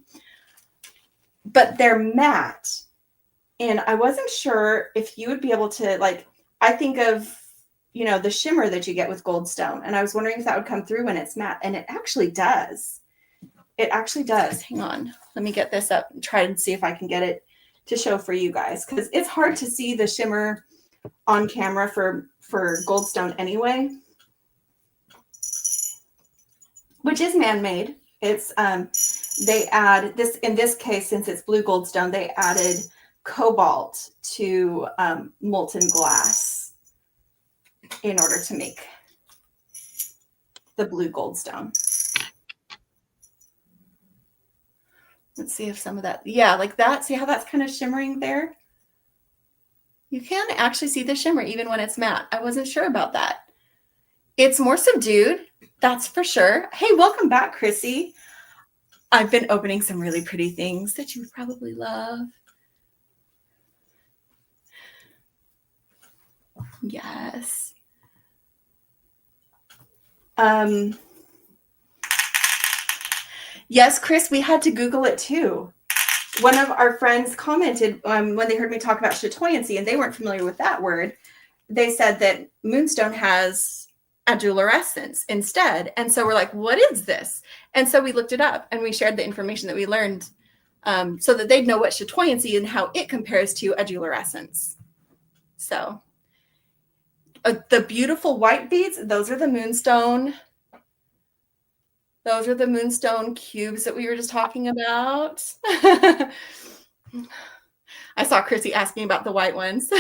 but they're matte. And I wasn't sure if you would be able to, like, I think of, you know, the shimmer that you get with goldstone. And I was wondering if that would come through when it's matte. And it actually does. It actually does. Hang on. Let me get this up and try and see if I can get it to show for you guys. Because it's hard to see the shimmer on camera for goldstone anyway. Which is man-made. It's, they add this, in this case, since it's blue goldstone, they added cobalt to molten glass in order to make the blue goldstone. Let's see if some of that, yeah, like that. See how that's kind of shimmering there? You can actually see the shimmer even when it's matte. I wasn't sure about that. It's more subdued, that's for sure. Hey, welcome back, Chrissy. I've been opening some really pretty things that you would probably love. Yes. Yes, Chris, we had to Google it too. One of our friends commented when they heard me talk about chatoyancy, and they weren't familiar with that word. They said that moonstone has adulorescence instead. And so we're like, what is this? And so we looked it up and we shared the information that we learned so that they'd know what chatoyancy and how it compares to adulorescence. So the beautiful white beads, those are the moonstone. Those are the moonstone cubes that we were just talking about. I saw Chrissy asking about the white ones.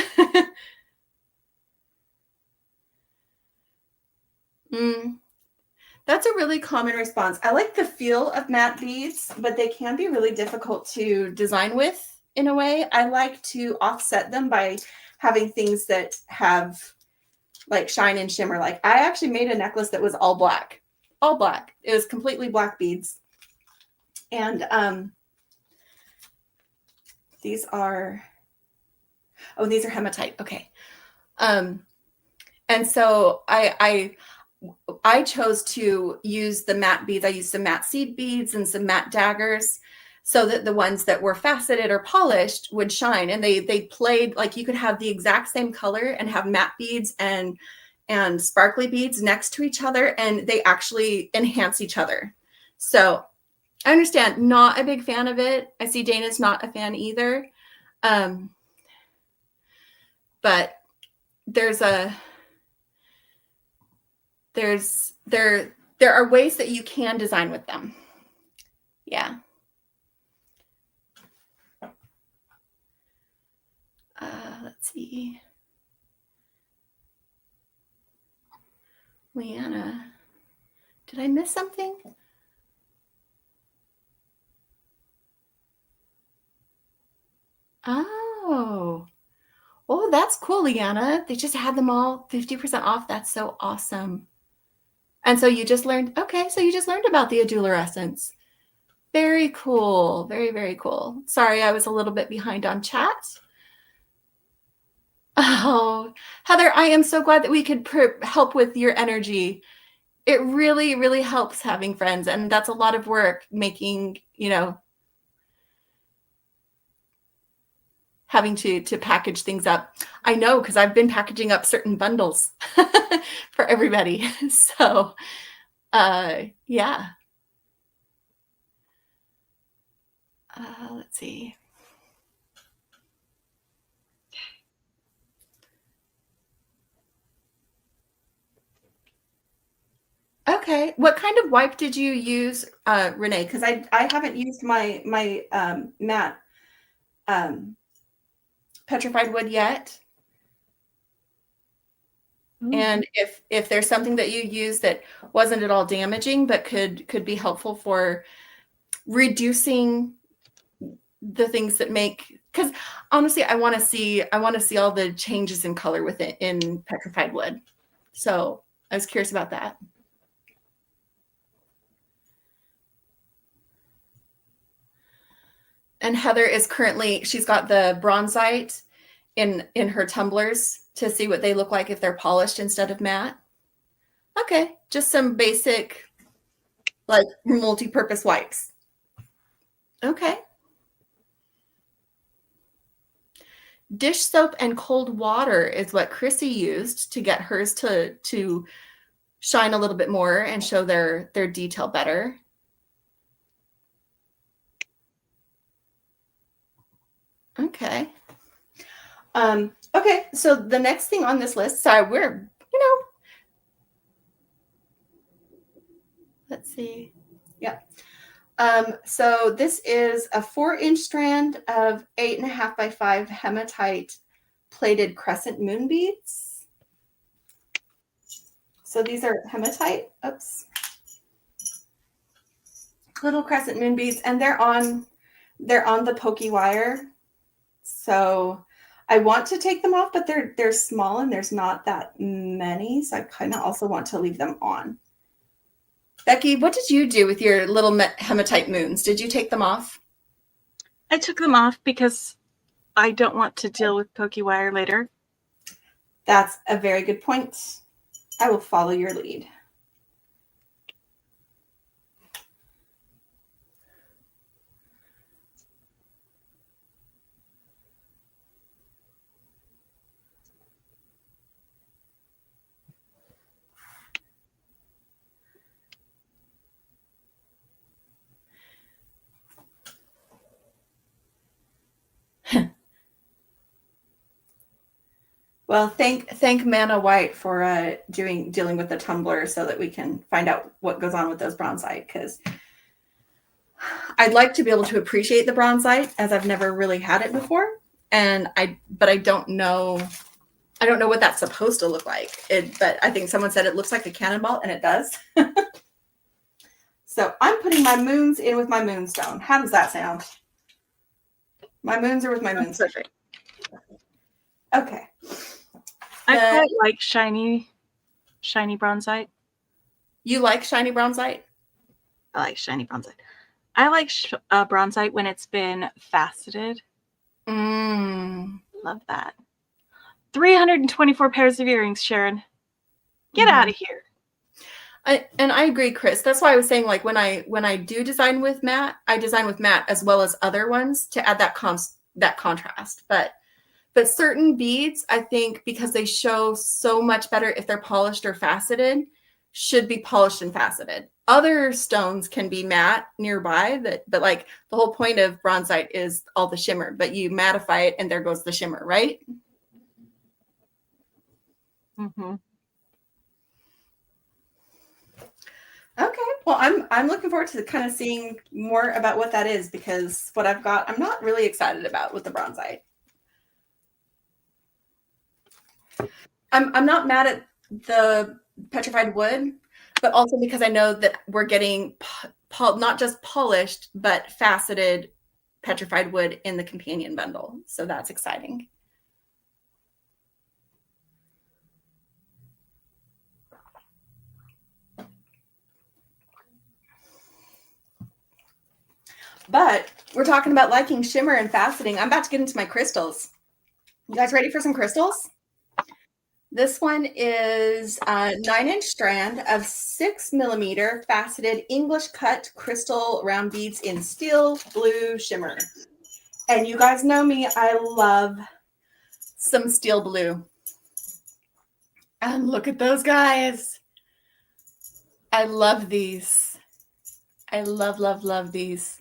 That's a really common response. I like the feel of matte beads, but they can be really difficult to design with in a way. I like to offset them by having things that have like shine and shimmer. Like I actually made a necklace that was all black. All black. It was completely black beads. And these are, oh, these are hematite. Okay. And so I chose to use the matte beads. I used some matte seed beads and some matte daggers so that the ones that were faceted or polished would shine. And they played, like you could have the exact same color and have matte beads and sparkly beads next to each other, and they actually enhance each other. So I understand, not a big fan of it. I see Dana's not a fan either. But there are ways that you can design with them. Yeah. Let's see. Leanna, did I miss something? Oh, that's cool, Leanna. They just had them all 50% off. That's so awesome. And so you just learned, okay, so you just learned about the adulorescence. Very cool. Very, very cool. Sorry, I was a little bit behind on chat. Oh, Heather, I am so glad that we could help with your energy. It really, really helps having friends. And that's a lot of work making, you know, having to package things up. I know, because I've been packaging up certain bundles for everybody. So, yeah. Let's see. Okay. What kind of wipe did you use, Renee? Because I haven't used my matte petrified wood yet. And if there's something that you use that wasn't at all damaging, but could be helpful for reducing the things that make, because honestly, I want to see all the changes in color with it in petrified wood. So I was curious about that. And Heather is currently, she's got the bronzite in her tumblers to see what they look like if they're polished instead of matte. Okay, just some basic, like, multi-purpose wipes. Okay. Dish soap and cold water is what Chrissy used to get hers to shine a little bit more and show their detail better. Okay. Okay, so the next thing on this list, sorry, we're, let's see. Yeah. So this is a 4-inch strand of 8.5 by 5 hematite plated crescent moon beads. So these are hematite, oops, little crescent moon beads, and they're on the pokey wire. So I want to take them off, but they're small and there's not that many. So I kind of also want to leave them on. Becky, what did you do with your little hematite moons? Did you take them off? I took them off because I don't want to deal with pokey wire later. That's a very good point. I will follow your lead. Well, thank Mana White for dealing with the tumbler so that we can find out what goes on with those bronzite, because I'd like to be able to appreciate the bronzite as I've never really had it before, but I don't know what that's supposed to look like. But I think someone said it looks like a cannonball, and it does. So I'm putting my moons in with my moonstone. How does that sound? My moons are with my moonstone. Perfect. Okay. I quite like shiny bronzite. You like shiny bronzite? I like shiny bronzite. I like bronzite when it's been faceted. Love that. 324 pairs of earrings, Sharon. Get out of here. I agree, Chris. That's why I was saying, like, when I do design with matte, I design with matte as well as other ones to add that contrast. But certain beads, I think, because they show so much better if they're polished or faceted, should be polished and faceted. Other stones can be matte nearby, but like the whole point of bronzite is all the shimmer, but you mattify it and there goes the shimmer, right? Mm-hmm. Okay, well, I'm looking forward to kind of seeing more about what that is, because what I've got, I'm not really excited about with the bronzite. I'm not mad at the petrified wood, but also because I know that we're getting not just polished, but faceted petrified wood in the companion bundle. So that's exciting. But we're talking about liking shimmer and faceting. I'm about to get into my crystals. You guys ready for some crystals? This one is a 9-inch strand of 6mm faceted English cut crystal round beads in steel blue shimmer. And you guys know me, I love some steel blue. And look at those guys. I love these. I love, love, love these.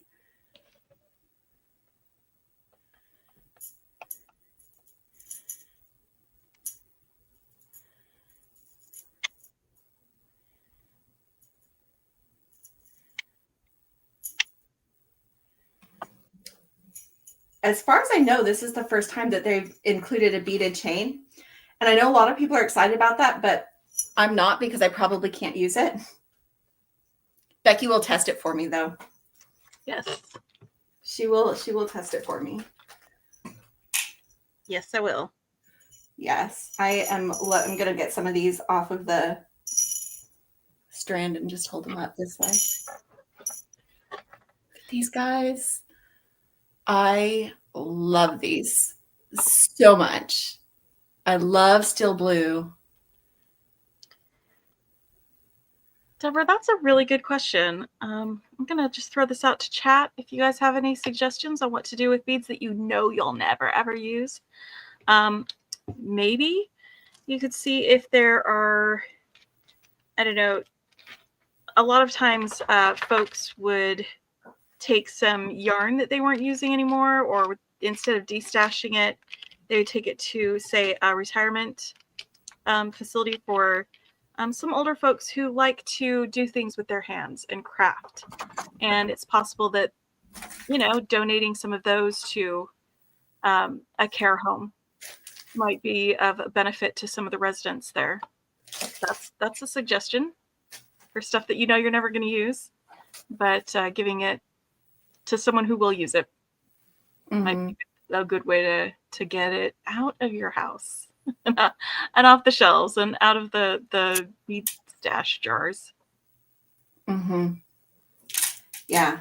As far as I know, this is the first time that they've included a beaded chain. And I know a lot of people are excited about that, but I'm not, because I probably can't use it. Becky will test it for me, though. Yes. She will test it for me. Yes, I will. Yes. I'm going to get some of these off of the strand and just hold them up this way. Look at these guys. I love these so much. I love steel blue. Deborah, that's a really good question. I'm going to just throw this out to chat. If you guys have any suggestions on what to do with beads that you know you'll never, ever use, maybe you could see if there are, I don't know, a lot of times folks would take some yarn that they weren't using anymore, or instead of destashing it, they would take it to, say, a retirement facility for some older folks who like to do things with their hands and craft. And it's possible that, you know, donating some of those to a care home might be of benefit to some of the residents there. That's a suggestion for stuff that you know you're never going to use, but giving it to someone who will use it might be a good way to get it out of your house and off the shelves and out of the bead stash jars. Yeah.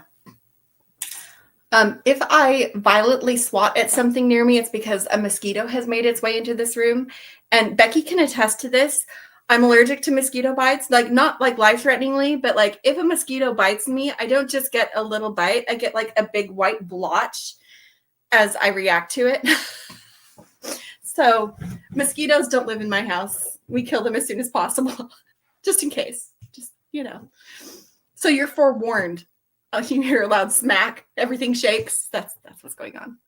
If I violently swat at something near me, it's because a mosquito has made its way into this room. And Becky can attest to this. I'm allergic to mosquito bites, like not like life-threateningly, but like if a mosquito bites me, I don't just get a little bite. I get like a big white blotch as I react to it. So mosquitoes don't live in my house. We kill them as soon as possible, just in case, just, you know. So you're forewarned. You hear a loud smack, everything shakes. That's what's going on.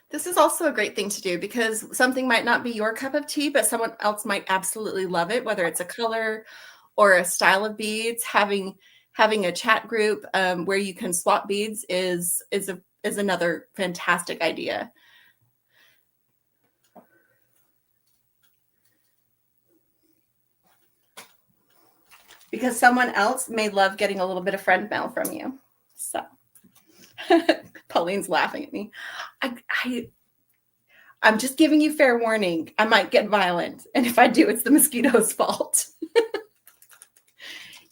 This is also a great thing to do because something might not be your cup of tea, but someone else might absolutely love it, whether it's a color or a style of beads. Having a chat group where you can swap beads is another fantastic idea. Because someone else may love getting a little bit of friend mail from you. So Pauline's laughing at me. I'm just giving you fair warning. I might get violent. And if I do, it's the mosquito's fault.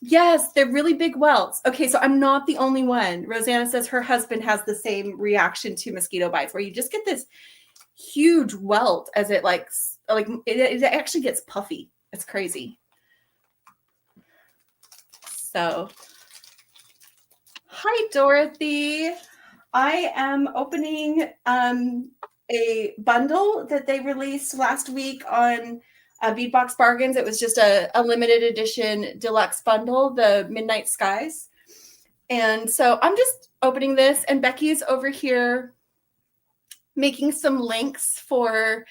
Yes, they're really big welts. Okay, so I'm not the only one. Rosanna says her husband has the same reaction to mosquito bites where you just get this huge welt as it it actually gets puffy. It's crazy. So, hi, Dorothy. I am opening a bundle that they released last week on Bead Box Bargains. It was just a limited edition deluxe bundle, the Midnight Skies. And so I'm just opening this, and Becky's over here making some links for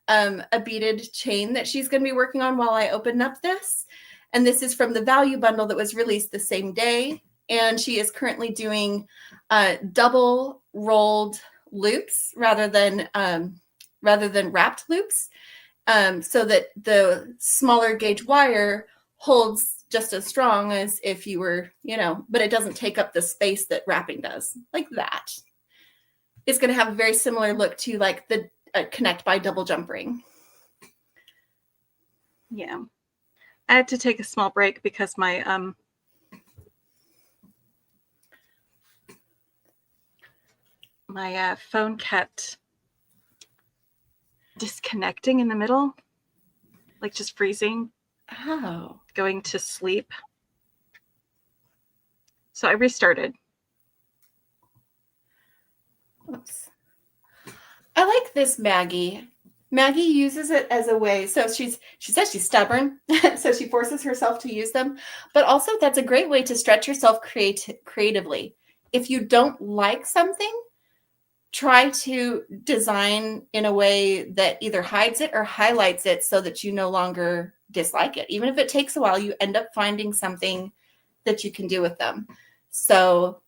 a beaded chain that she's going to be working on while I open up this. And this is from the value bundle that was released the same day. And she is currently doing double rolled loops rather than wrapped loops, so that the smaller gauge wire holds just as strong as if you were, but it doesn't take up the space that wrapping does, like that. It's going to have a very similar look to like the Connect by double jump ring. Yeah. I had to take a small break because my phone kept disconnecting in the middle, like just freezing. Oh. Going to sleep. So I restarted. Oops. I like this Maggie. Maggie uses it as a way. So she says she's stubborn, so she forces herself to use them. But also that's a great way to stretch yourself creatively. If you don't like something, try to design in a way that either hides it or highlights it so that you no longer dislike it. Even if it takes a while, you end up finding something that you can do with them. So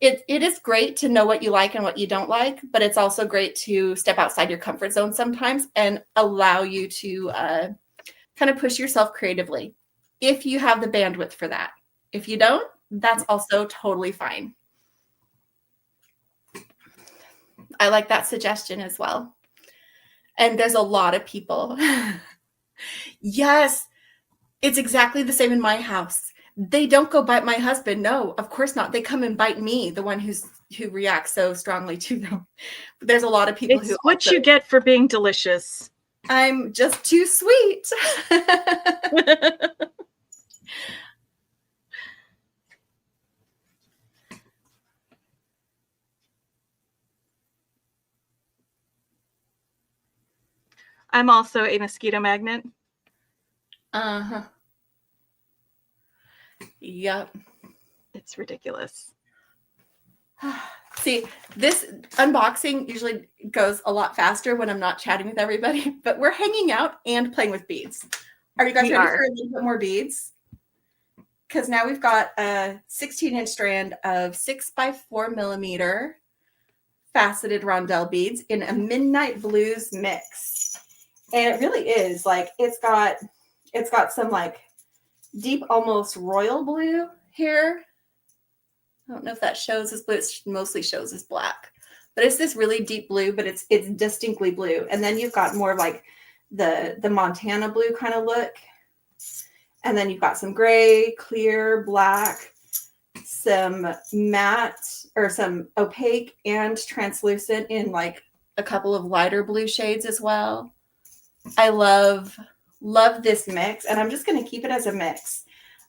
it is great to know what you like and what you don't like, but it's also great to step outside your comfort zone sometimes and allow you to kind of push yourself creatively if you have the bandwidth for that. If you don't, that's also totally fine. I like that suggestion as well. And there's a lot of people. Yes, it's exactly the same in my house. They don't go bite my husband. No, of course not. They come and bite me, the one who reacts so strongly to them. But there's a lot of people it's what you get for being delicious. I'm just too sweet. I'm also a mosquito magnet. Uh-huh. Yep. It's ridiculous. See, this unboxing usually goes a lot faster when I'm not chatting with everybody, but we're hanging out and playing with beads. Are you guys ready for a little bit more beads? Because now we've got a 16-inch strand of 6x4mm faceted rondelle beads in a midnight blues mix. And it really is like, it's got some like deep, almost royal blue here. I don't know if that shows as blue. It mostly shows as black, but it's this really deep blue, but it's distinctly blue. And then you've got more like the Montana blue kind of look. And then you've got some gray, clear, black, some matte or some opaque and translucent in like a couple of lighter blue shades as well. I love this mix, and I'm just going to keep it as a mix.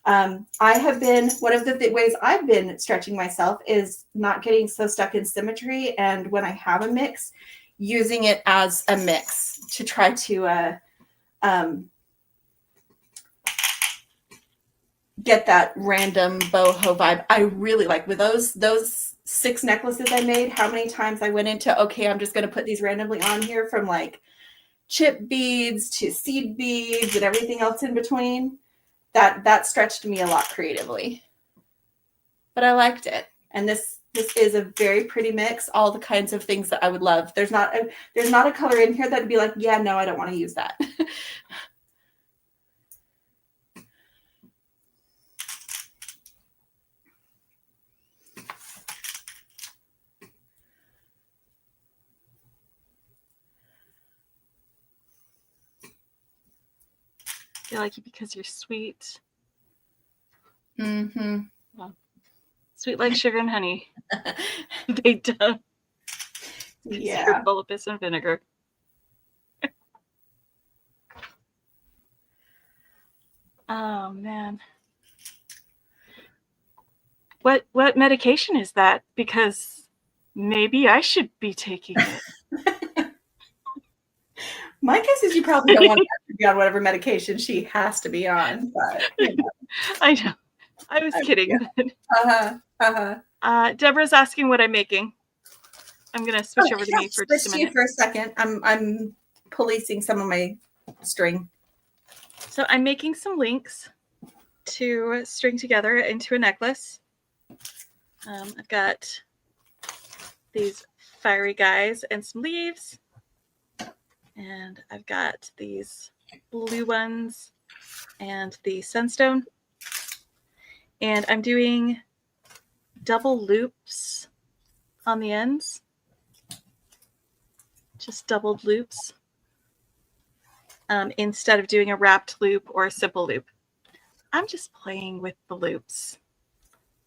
I have been, one of the ways I've been stretching myself is not getting so stuck in symmetry. And when I have a mix, using it as a mix to try to get that random boho vibe. I really like with those 6 necklaces I made, how many times I went into, okay, I'm just going to put these randomly on here, from like chip beads to seed beads and everything else in between. That stretched me a lot creatively, but I liked it. And this is a very pretty mix. All the kinds of things that I would love. There's not a color in here that'd be like, yeah, no, I don't want to use that. I like you because you're sweet. Mm-hmm. Well, sweet like sugar and honey. They don't. Yeah. You're full of piss and vinegar. Oh man. What medication is that? Because maybe I should be taking it. My guess is you probably don't want her to be on whatever medication she has to be on. But, you know. I know. I was kidding. Yeah. Deborah's asking what I'm making. I'm gonna switch over to me for just a minute. For a second. I'm policing some of my string. So I'm making some links to string together into a necklace. I've got these fiery guys and some leaves. And I've got these blue ones and the sunstone. And I'm doing double loops on the ends. Just doubled loops. Instead of doing a wrapped loop or a simple loop. I'm just playing with the loops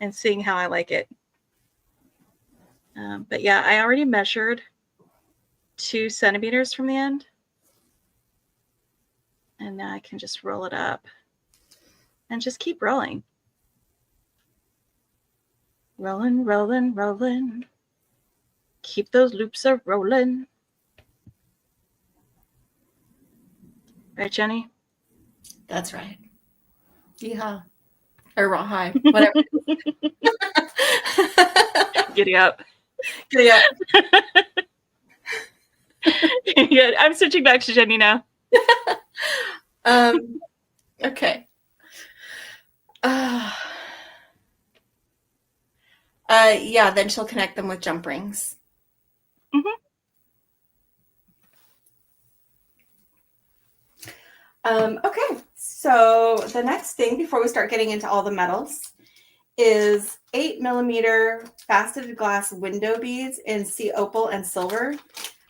and seeing how I like it. But yeah, I already measured 2 centimeters from the end. And now I can just roll it up and just keep rolling. Rolling, rolling, rolling. Keep those loops a rolling. Right, Jenny? That's right. Yeehaw. Or rawhide, whatever. Giddy up. Giddy up. Yeah, I'm switching back to Jenny now. Okay. Yeah, then she'll connect them with jump rings. Mm-hmm. Okay, so the next thing before we start getting into all the metals is 8mm faceted glass window beads in sea opal and silver.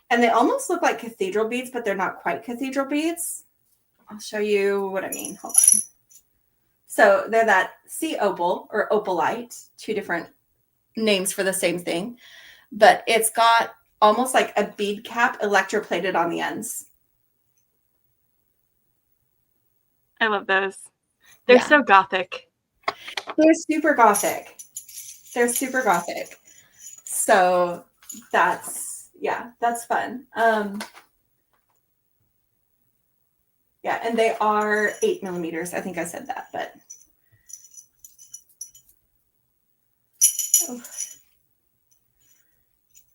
And they almost look like cathedral beads, but they're not quite cathedral beads. I'll show you what I mean. Hold on. So they're that sea opal or opalite, two different names for the same thing, but it's got almost like a bead cap electroplated on the ends. I love those. They're so gothic. They're super gothic. They're super gothic. So that's fun. Yeah, and they are 8mm. I think I said that, but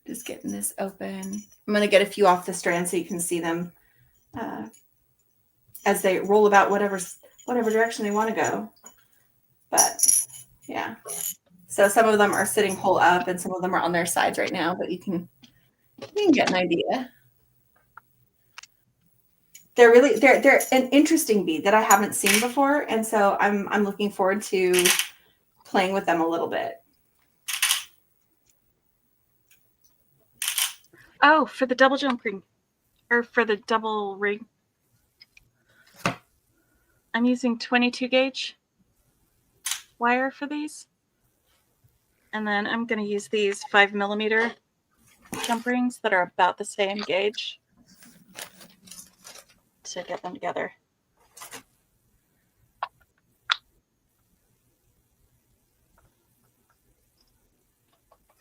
just getting this open. I'm going to get a few off the strand so you can see them as they roll about whatever direction they want to go. But yeah, so some of them are sitting whole up and some of them are on their sides right now, but you can get an idea. They're an interesting bead that I haven't seen before, and so I'm looking forward to playing with them a little bit. Oh, for the double jump ring, or for the double ring, I'm using 22 gauge wire for these. And then I'm going to use these 5mm jump rings that are about the same gauge to get them together.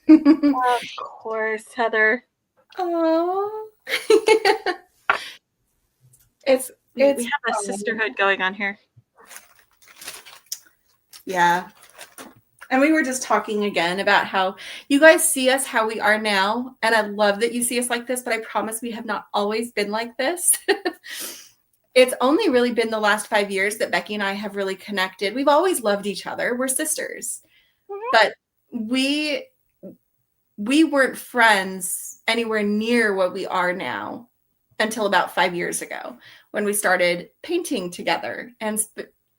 Of course, Heather. Oh, we have a sisterhood going on here. Yeah. And we were just talking again about how you guys see us how we are now. And I love that you see us like this, but I promise we have not always been like this. It's only really been the last 5 years that Beki and I have really connected. We've always loved each other. We're sisters. Mm-hmm. But we weren't friends anywhere near what we are now until about 5 years ago when we started painting together and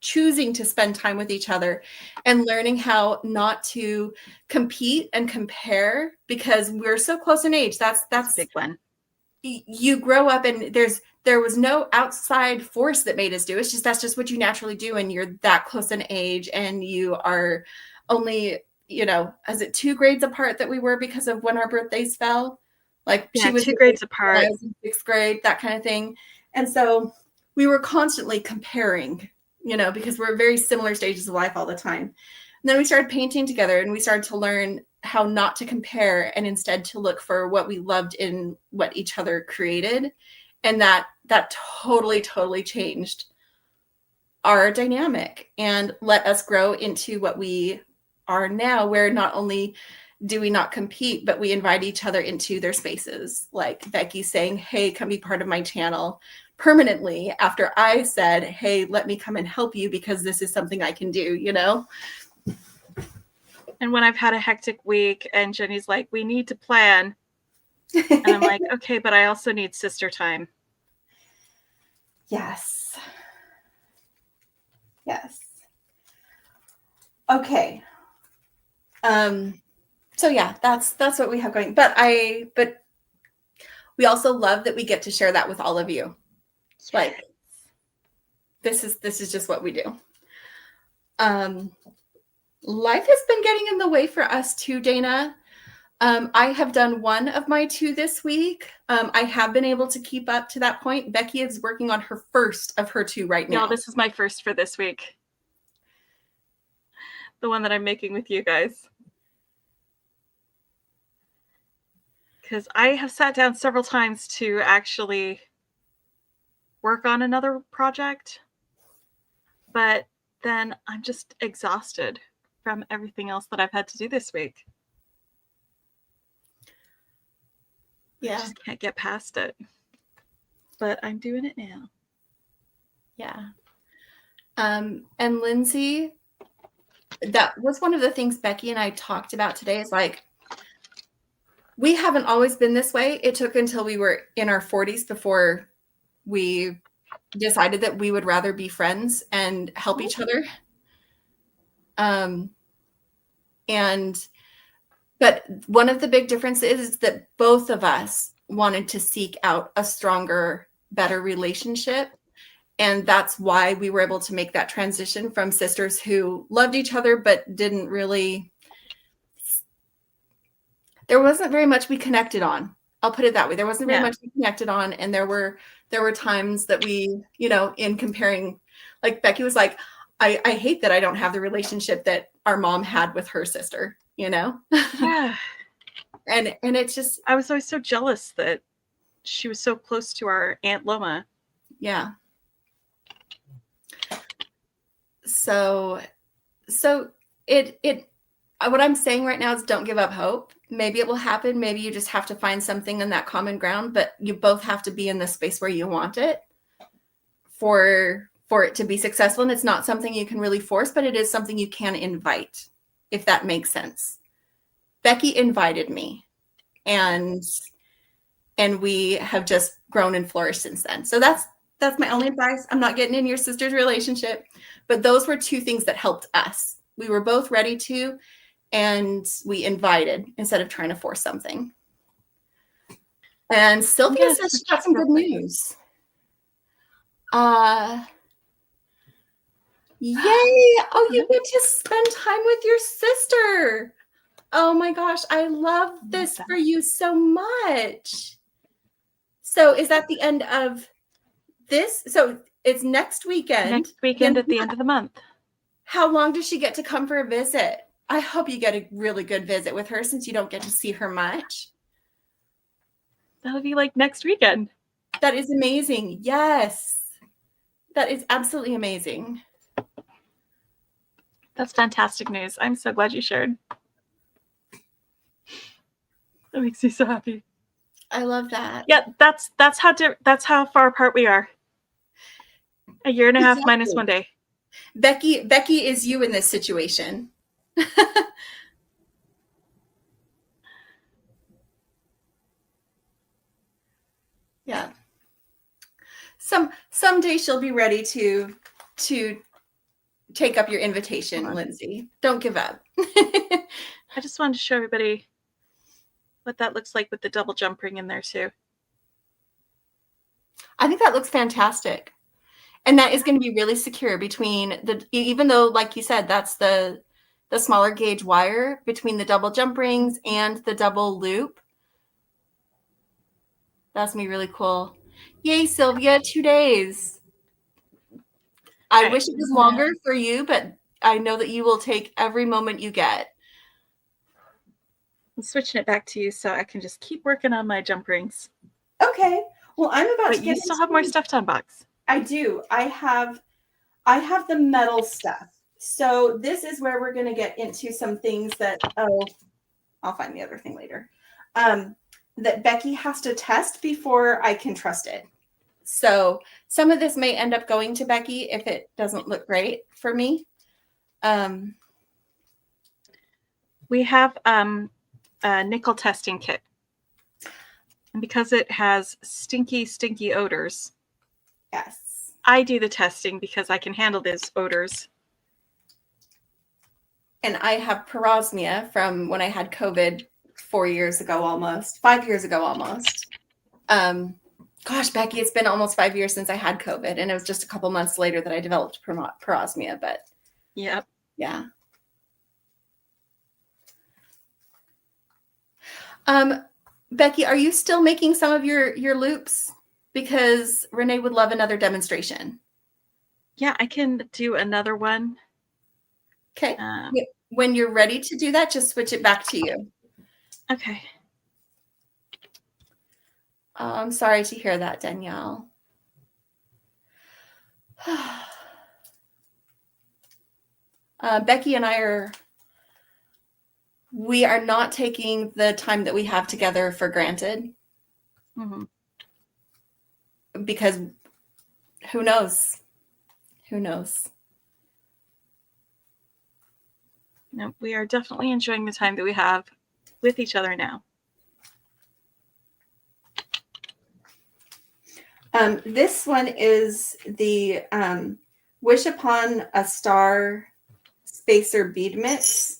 choosing to spend time with each other and learning how not to compete and compare because we're so close in age. That's a big one. You grow up and there was no outside force that made us do it. That's just what you naturally do. And you're that close in age and you are only, is it 2 grades apart that we were because of when our birthdays fell? Like she was 2 grades apart. I was in 6th grade, that kind of thing. And so we were constantly comparing, because we're very similar stages of life all the time. And then we started painting together and we started to learn how not to compare and instead to look for what we loved in what each other created. And that totally, totally changed our dynamic and let us grow into what we are now, where not only do we not compete, but we invite each other into their spaces. Like Beki saying, hey, come be part of my channel permanently after I said, hey, let me come and help you because this is something I can do, And when I've had a hectic week and Jenny's like, we need to plan. And I'm like, okay, but I also need sister time. Yes. Yes. Okay. So yeah, that's what we have going. But we also love that we get to share that with all of you. Like this is just what we do. Life has been getting in the way for us too, Dana. I have done 1 of my 2 this week. I have been able to keep up to that point. Beki is working on her first of her 2 right now. No, this is my first for this week. The one that I'm making with you guys. Because I have sat down several times to actually work on another project. But then I'm just exhausted from everything else that I've had to do this week. Yeah. I just can't get past it. But I'm doing it now. Yeah. And Lindsay, that was one of the things Becky and I talked about today is like, we haven't always been this way. It took until we were in our 40s before we decided that we would rather be friends and help each other. But one of the big differences is that both of us wanted to seek out a stronger, better relationship. And that's why we were able to make that transition from sisters who loved each other, but didn't really, there wasn't very much we connected on. I'll put it that way. There wasn't very much we connected on. And there were times that we, in comparing, like Becky was like, I hate that I don't have the relationship that our mom had with her sister, Yeah. And it's just, I was always so jealous that she was so close to our Aunt Loma. Yeah. So what I'm saying right now is don't give up hope. Maybe it will happen. Maybe you just have to find something in that common ground, but you both have to be in the space where you want it for it to be successful. And it's not something you can really force, but it is something you can invite, if that makes sense. Becky invited me, and we have just grown and flourished since then. So that's my only advice. I'm not getting in your sister's relationship, but those were two things that helped us. We were both ready to, and we invited instead of trying to force something. And Sylvia says she got some good news. Yay! Oh, you get to spend time with your sister. Oh my gosh, I love this for you so much. So is that the end of this? So it's next weekend. Next weekend at the end of the month. How long does she get to come for a visit? I hope you get a really good visit with her since you don't get to see her much. That'll be like next weekend. That is amazing. Yes. That is absolutely amazing. That's fantastic news. I'm so glad you shared. That makes me so happy. I love that. Yeah, that's how far apart we are. A year and a half minus 1 day. Becky is you in this situation. Yeah. Someday she'll be ready to take up your invitation, Lindsay. Don't give up. I just wanted to show everybody what that looks like with the double jump ring in there too. I think that looks fantastic. And that is going to be really secure between even though, like you said, that's the smaller gauge wire between the double jump rings and the double loop. That's going to be really cool. Yay, Sylvia, 2 days. I wish it was longer for you, but I know that you will take every moment you get. I'm switching it back to you so I can just keep working on my jump rings. Okay. Well, I'm about to get. But you still have more stuff to unbox. I do. I have the metal stuff. So this is where we're going to get into some things that, I'll find the other thing later, that Becky has to test before I can trust it. So some of this may end up going to Becky if it doesn't look great for me. We have a nickel testing kit. And because it has stinky, stinky odors. Yes. I do the testing because I can handle those odors. And I have parosmia from when I had COVID 5 years ago almost. Gosh, Becky, it's been almost 5 years since I had COVID, and it was just a couple months later that I developed parosmia, but yep. Yeah. Becky, are you still making some of your loops? Because Renee would love another demonstration. Yeah, I can do another one. Okay. When you're ready to do that, just switch it back to you. Okay. I'm sorry to hear that, Danielle. Becky and I we are not taking the time that we have together for granted. Mm-hmm. Because who knows? Who knows? No, we are definitely enjoying the time that we have with each other now. This one is the Wish Upon a Star Spacer bead mix,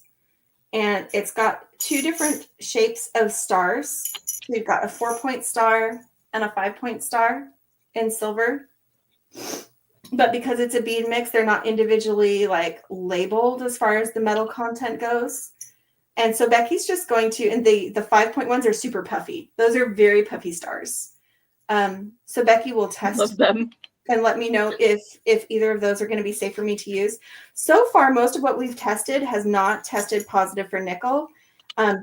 and it's got 2 different shapes of stars. We've got a 4-point star and a 5-point star in silver. But because it's a bead mix, they're not individually like labeled as far as the metal content goes. And so Becky's just going to, and the 5-point ones are super puffy. Those are very puffy stars. So Becky will test them and let me know if either of those are going to be safe for me to use. So far, most of what we've tested has not tested positive for nickel.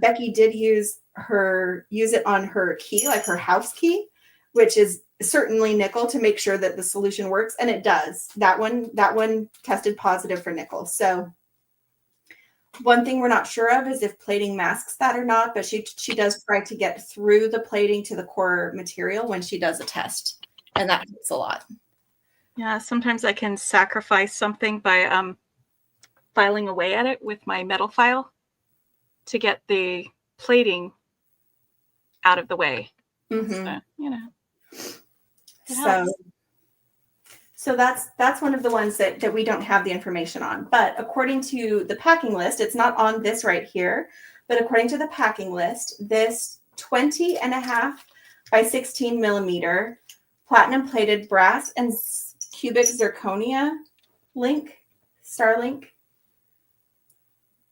Becky did use it on her key, like her house key, which is certainly nickel, to make sure that the solution works, and it does. That one tested positive for nickel. So one thing we're not sure of is if plating masks that or not, but she does try to get through the plating to the core material when she does a test, and that helps a lot. Yeah, sometimes I can sacrifice something by filing away at it with my metal file to get the plating out of the way. Mm-hmm. So, So that's one of the ones that we don't have the information on. But according to the packing list, it's not on this right here, but according to the packing list, this 20.5 by 16 millimeter platinum plated brass and cubic zirconia star link.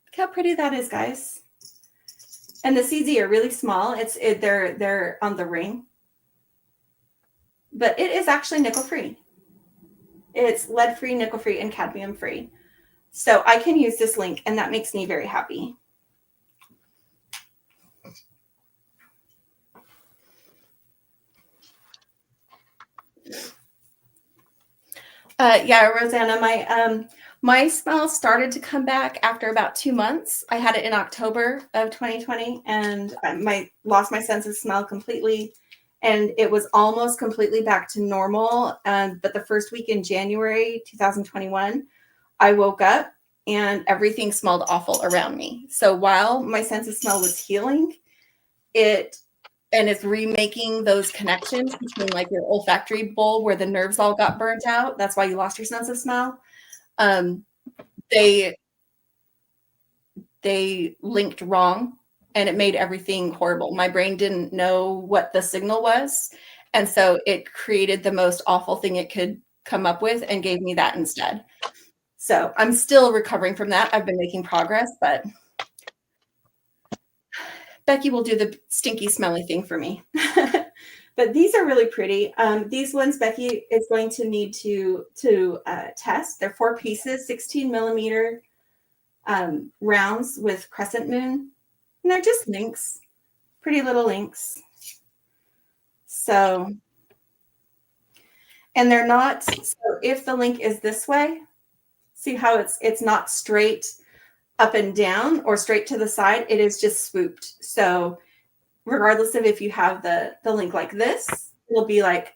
Look how pretty that is, guys. And the CZ are really small. They're on the ring, but it is actually nickel free. It's lead free, nickel free, and cadmium free. So I can use this link, and that makes me very happy. Yeah, Rosanna, my smell started to come back after about 2 months. I had it in October of 2020, and I lost my sense of smell completely, and it was almost completely back to normal. But the first week in January 2021, I woke up and everything smelled awful around me. So while my sense of smell was healing, it's remaking those connections between like your olfactory bulb where the nerves all got burnt out. That's why you lost your sense of smell. They linked wrong, and it made everything horrible. My brain didn't know what the signal was, and so it created the most awful thing it could come up with and gave me that instead. So I'm still recovering from that. I've been making progress, but Becky will do the stinky, smelly thing for me. But these are really pretty. These ones Becky is going to need to test. They're 4 pieces, 16 millimeter rounds with crescent moon. And they're just links, pretty little links. So, and they're not, so if the link is this way, see how it's not straight up and down or straight to the side, it is just swooped. So regardless of if you have the link like this, it'll be like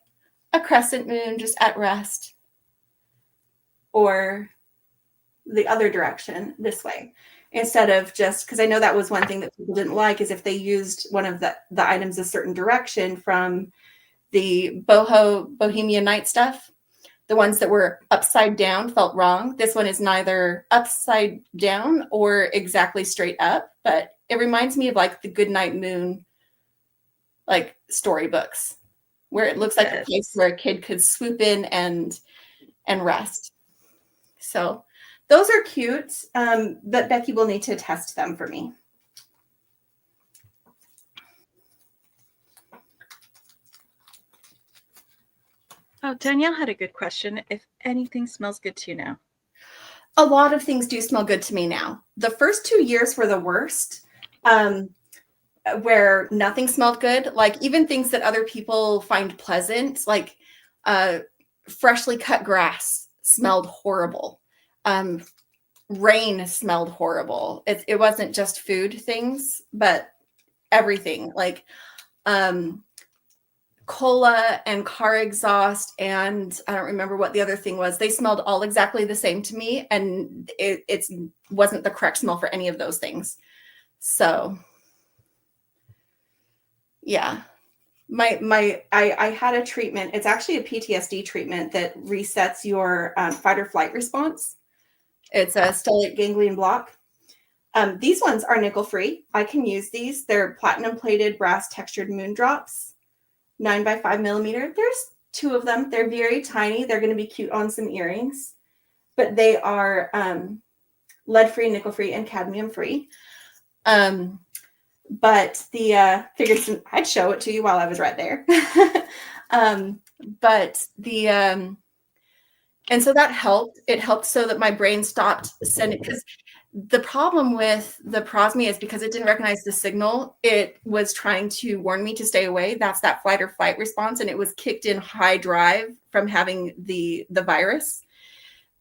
a crescent moon just at rest, or the other direction this way, instead of just, because I know that was one thing that people didn't like, is if they used one of the items a certain direction from the Bohemian Night stuff. The ones that were upside down felt wrong. This one is neither upside down or exactly straight up, but it reminds me of like the Goodnight Moon, like storybooks, where it looks like a place where a kid could swoop in and rest. So those are cute, but Becky will need to test them for me. Oh, Danielle had a good question. If anything smells good to you now? A lot of things do smell good to me now. The first 2 years were the worst, where nothing smelled good. Like even things that other people find pleasant, like freshly cut grass smelled horrible. Rain smelled horrible. It wasn't just food things, but everything. Like cola and car exhaust, and I don't remember what the other thing was. They smelled all exactly the same to me, and it wasn't the correct smell for any of those things. So yeah, I had a treatment. It's actually a PTSD treatment that resets your fight or flight response. It's a stellate ganglion block. These ones are nickel free. I can use these. They're platinum plated brass textured moon drops, 9 by 5 millimeter. There's 2 of them. They're very tiny. They're going to be cute on some earrings, but they are lead free, nickel free, and cadmium free. But the figured I'd show it to you while I was right there. But the and so that helped. It helped so that my brain stopped sending, because the problem with the Prosme is because it didn't recognize the signal, it was trying to warn me to stay away. That's that flight or flight response. And it was kicked in high drive from having the virus.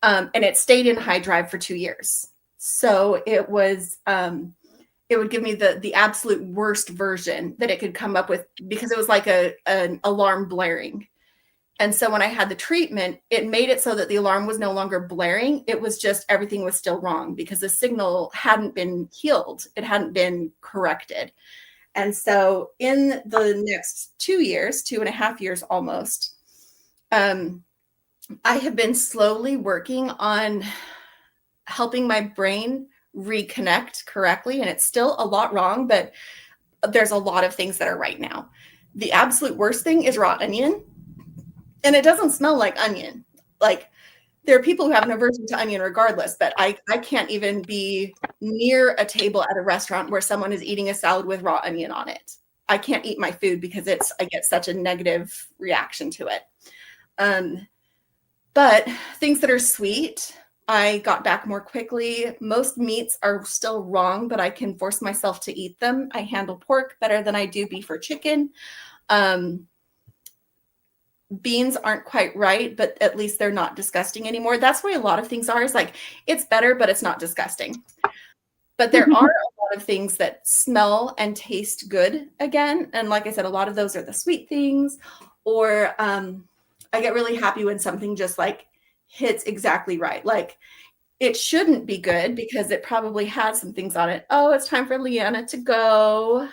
And it stayed in high drive for 2 years. So it was, it would give me the absolute worst version that it could come up with, because it was like an alarm blaring. And so when I had the treatment, it made it so that the alarm was no longer blaring. It was just everything was still wrong because the signal hadn't been healed. It hadn't been corrected. And so in the next 2 years, 2.5 years almost, I have been slowly working on helping my brain reconnect correctly. And it's still a lot wrong, but there's a lot of things that are right now. The absolute worst thing is raw onion. And it doesn't smell like onion. Like, there are people who have an aversion to onion regardless, but I can't even be near a table at a restaurant where someone is eating a salad with raw onion on it. I can't eat my food because I get such a negative reaction to it. But things that are sweet, I got back more quickly. Most meats are still wrong, but I can force myself to eat them. I handle pork better than I do beef or chicken. Beans aren't quite right, but at least they're not disgusting anymore. That's why a lot of things are, is like, it's better, but it's not disgusting. But there are a lot of things that smell and taste good again. And like I said, a lot of those are the sweet things, or I get really happy when something just like hits exactly right. Like, it shouldn't be good because it probably has some things on it. Oh, it's time for Leanna to go.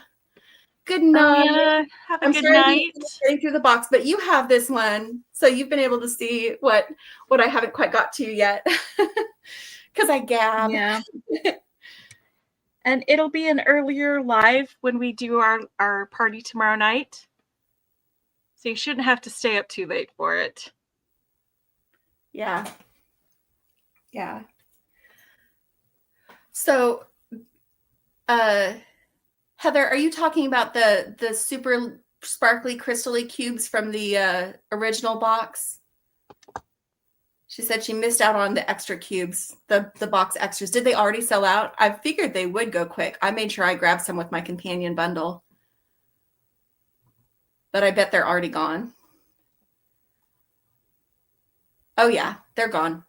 Good night. Leanna, have a good night. Getting through the box, but you have this one, so you've been able to see what I haven't quite got to yet, because I gab. Yeah. And it'll be an earlier live when we do our party tomorrow night, so you shouldn't have to stay up too late for it. Yeah. So, Heather, are you talking about the super sparkly crystally cubes from the original box? She said she missed out on the extra cubes, the box extras. Did they already sell out? I figured they would go quick. I made sure I grabbed some with my companion bundle, but I bet they're already gone. Oh yeah, they're gone.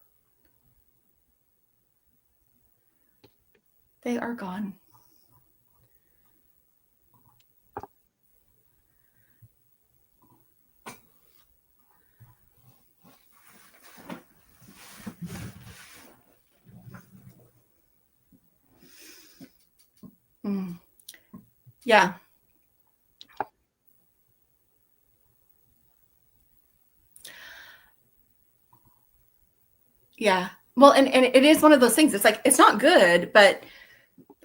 They are gone. Yeah. Yeah. Well, and it is one of those things. It's like, it's not good, but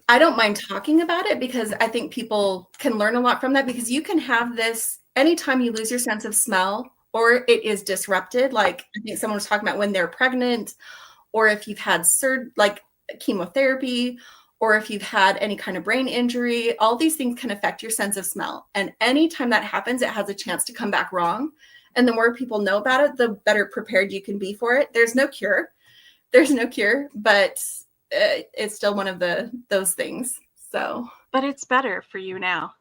I don't mind talking about it because I think people can learn a lot from that, because you can have this anytime you lose your sense of smell or it is disrupted. Like, I think someone was talking about when they're pregnant, or if you've had like chemotherapy, or if you've had any kind of brain injury. All these things can affect your sense of smell. And anytime that happens, it has a chance to come back wrong. And the more people know about it, the better prepared you can be for it. There's no cure, but it's still one of those things. So, but it's better for you now.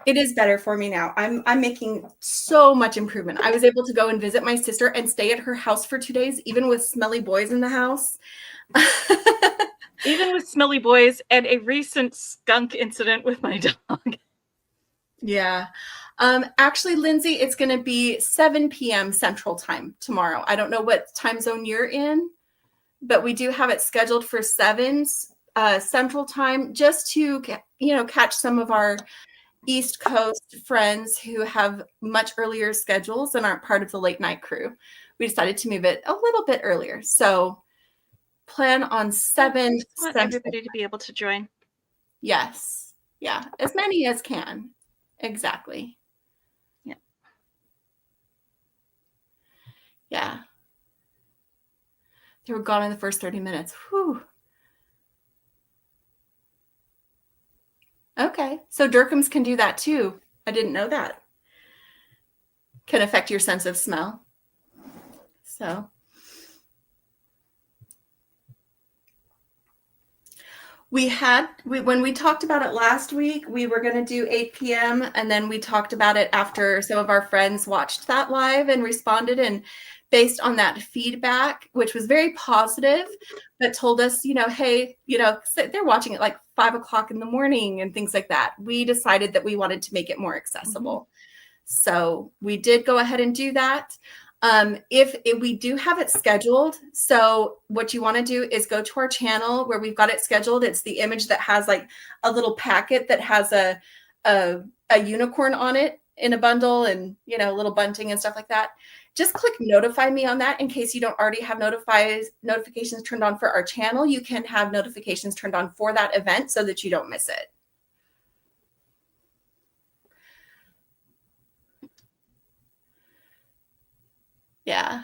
It is better for me now. I'm making so much improvement. I was able to go and visit my sister and stay at her house for 2 days, even with smelly boys in the house. Even with smelly boys and a recent skunk incident with my dog. Yeah. Actually, Lindsay, it's going to be 7 p.m. Central Time tomorrow. I don't know what time zone you're in, but we do have it scheduled for 7 Central Time, just to catch some of our East Coast friends who have much earlier schedules and aren't part of the late night crew. We decided to move it a little bit earlier, so plan on 7. I want everybody to be able to join. Yes, yeah, as many as can. Exactly. Yeah. They were gone in the first 30 minutes. Whew. Okay. So Durkheim's can do that too. I didn't know that. Can affect your sense of smell. So. When we talked about it last week, we were going to do 8 p.m. and then we talked about it after some of our friends watched that live and responded, and based on that feedback, which was very positive, but told us, hey, they're watching it like 5 o'clock in the morning and things like that. We decided that we wanted to make it more accessible. Mm-hmm. So we did go ahead and do that. If we do have it scheduled, so what you want to do is go to our channel where we've got it scheduled. It's the image that has like a little packet that has a unicorn on it in a bundle, and little bunting and stuff like that. Just click notify me on that in case you don't already have notifications turned on for our channel. You can have notifications turned on for that event so that you don't miss it. Yeah.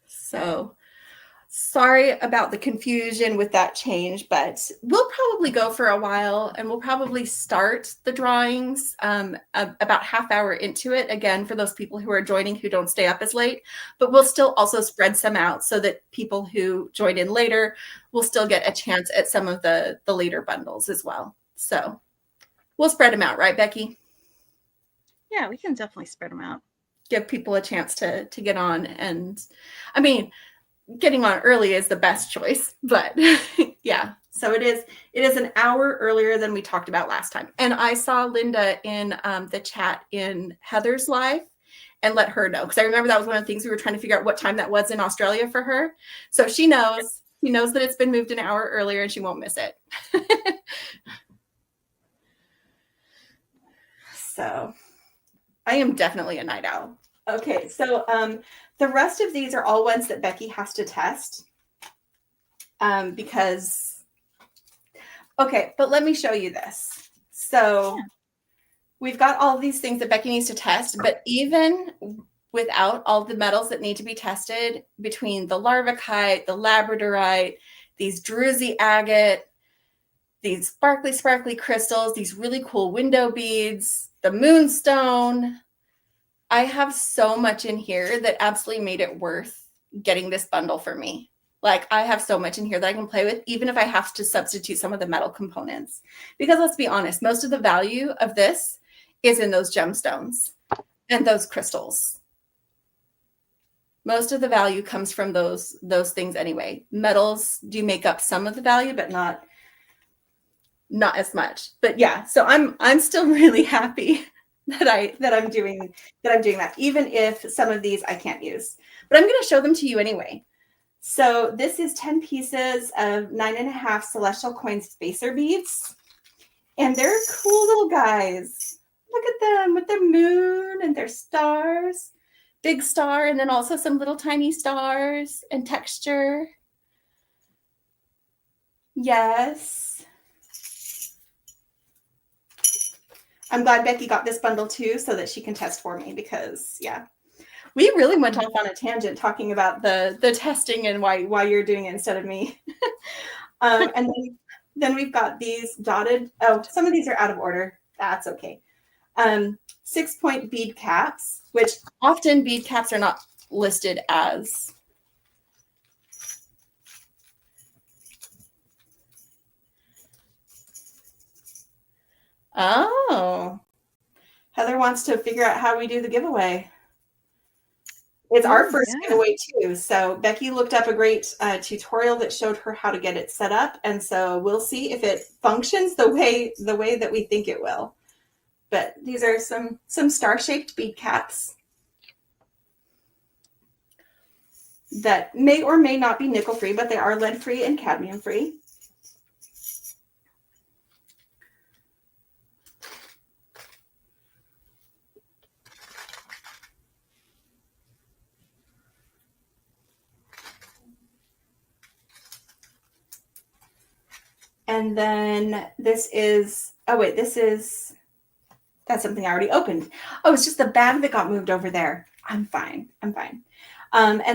So sorry about the confusion with that change, but we'll probably go for a while, and we'll probably start the drawings about half hour into it, again, for those people who are joining who don't stay up as late. But we'll still also spread some out so that people who join in later will still get a chance at some of the later bundles as well. So we'll spread them out, right, Becky? Yeah, we can definitely spread them out. Give people a chance to get on. And I mean, getting on early is the best choice, but yeah. So it is an hour earlier than we talked about last time. And I saw Linda in the chat in Heather's live and let her know, because I remember that was one of the things we were trying to figure out what time that was in Australia for her. So she knows that it's been moved an hour earlier and she won't miss it. So I am definitely a night owl. Okay, so the rest of these are all ones that Becky has to test because, okay, but let me show you this. So we've got all these things that Becky needs to test, but even without all the metals that need to be tested, between the larvicite, the labradorite, these druzy agate, these sparkly crystals, these really cool window beads, the moonstone, I have so much in here that absolutely made it worth getting this bundle for me. Like, I have so much in here that I can play with, even if I have to substitute some of the metal components. Because let's be honest, most of the value of this is in those gemstones and those crystals. Most of the value comes from those things anyway. Metals do make up some of the value, but not as much. But yeah, so I'm still really happy that I'm doing that, even if some of these I can't use. But I'm going to show them to you anyway. So this is 10 pieces of 9.5 celestial coin spacer beads, and they're cool little guys. Look at them with their moon and their stars, big star, and then also some little tiny stars and texture. Yes. I'm glad Becky got this bundle too, so that she can test for me, because yeah, we really went off on a tangent talking about the testing and why you're doing it instead of me. And then we've got these dotted. Oh, some of these are out of order. That's okay. 6-point bead caps, which often bead caps are not listed as. Oh, Heather wants to figure out how we do the giveaway. It's our first giveaway too. So Beki looked up a great tutorial that showed her how to get it set up. And so we'll see if it functions the way that we think it will. But these are some star-shaped bead caps that may or may not be nickel-free, but they are lead-free and cadmium-free. And then this is, that's something I already opened. Oh, it's just the bag that got moved over there. I'm fine. And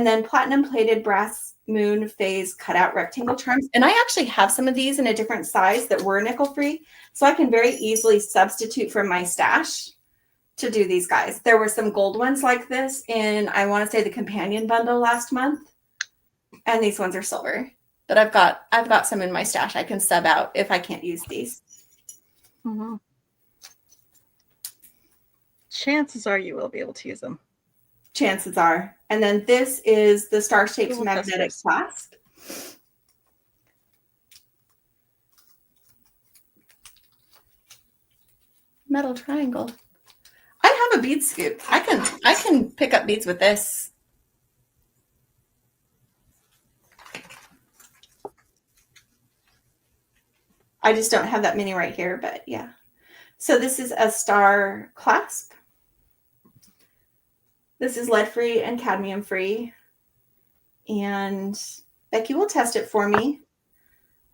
then platinum plated brass moon phase cutout rectangle charms. And I actually have some of these in a different size that were nickel free. So I can very easily substitute from my stash to do these guys. There were some gold ones like this in, I want to say, the companion bundle last month. And these ones are silver. But I've got some in my stash I can sub out if I can't use these. Mm-hmm. Chances are you will be able to use them. Chances are. And then this is the star-shaped magnetic clasp. Metal triangle. I have a bead scoop. I can pick up beads with this. I just don't have that many right here, but yeah. So this is a star clasp. This is lead-free and cadmium-free. And Beki will test it for me.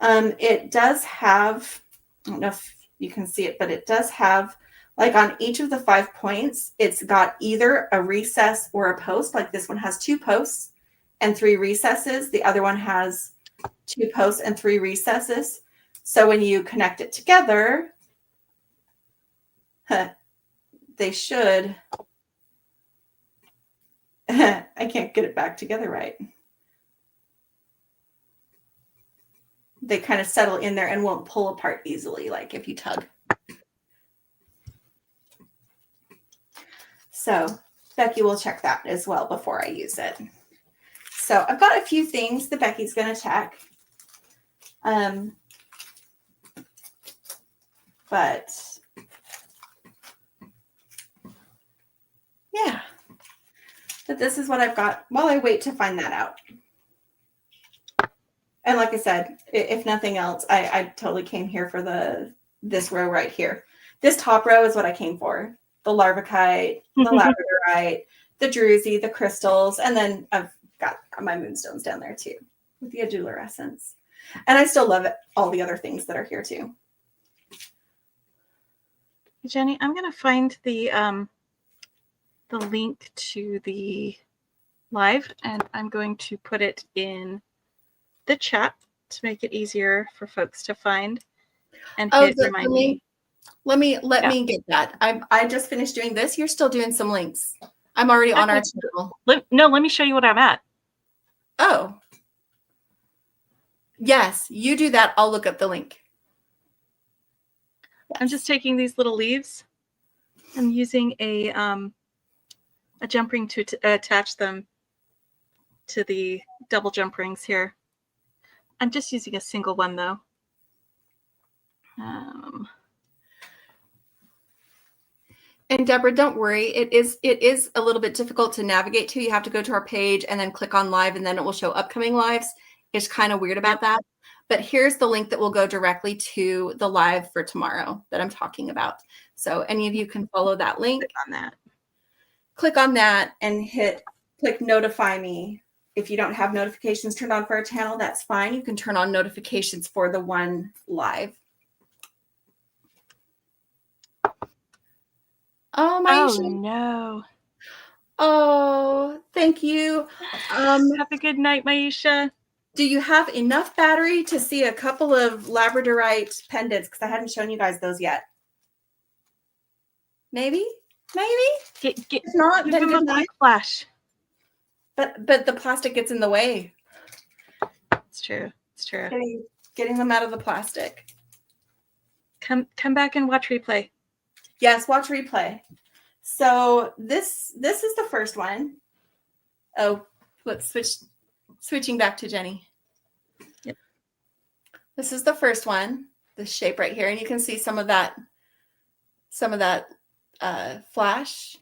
It does have, I don't know if you can see it, but it does have, like on each of the 5 points, it's got either a recess or a post. Like this one has 2 posts and 3 recesses. The other one has 2 posts and 3 recesses. So when you connect it together, they should, I can't get it back together right. They kind of settle in there and won't pull apart easily, like if you tug. So Beki will check that as well before I use it. So I've got a few things that Beki's going to check. But yeah, but this is what I've got while I wait to find that out. And like I said, if nothing else, I totally came here for this row right here. This top row is what I came for. The larvicite, the labradorite, the druzy, the crystals, and then I've got my moonstones down there too with the adulorescence. And I still love it, all the other things that are here too. Jenny, I'm going to find the link to the live, and I'm going to put it in the chat to make it easier for folks to find and hit remind me. Let me get that. I just finished doing this. You're still doing some links. I'm already on our channel. Let me show you what I'm at. Oh. Yes, you do that. I'll look up the link. I'm just taking these little leaves. I'm using a jump ring to attach them to the double jump rings here. I'm just using a single one though. And Deborah, don't worry. It is a little bit difficult to navigate to. You have to go to our page and then click on live, and then it will show upcoming lives. It's kind of weird about that. But here's the link that will go directly to the live for tomorrow that I'm talking about. So any of you can follow that link. Click on that and click notify me. If you don't have notifications turned on for our channel, that's fine. You can turn on notifications for the one live. Oh, no. Oh, thank you. Have a good night, Maisha. Do you have enough battery to see a couple of labradorite pendants? Because I hadn't shown you guys those yet. Maybe? If not, then good night. Flash. But the plastic gets in the way. It's true. Getting them out of the plastic. Come back and watch replay. Yes, watch replay. So this is the first one. Oh, let's switching back to Jenny. Yep. This is the first one, this shape right here. And you can see some of that flash.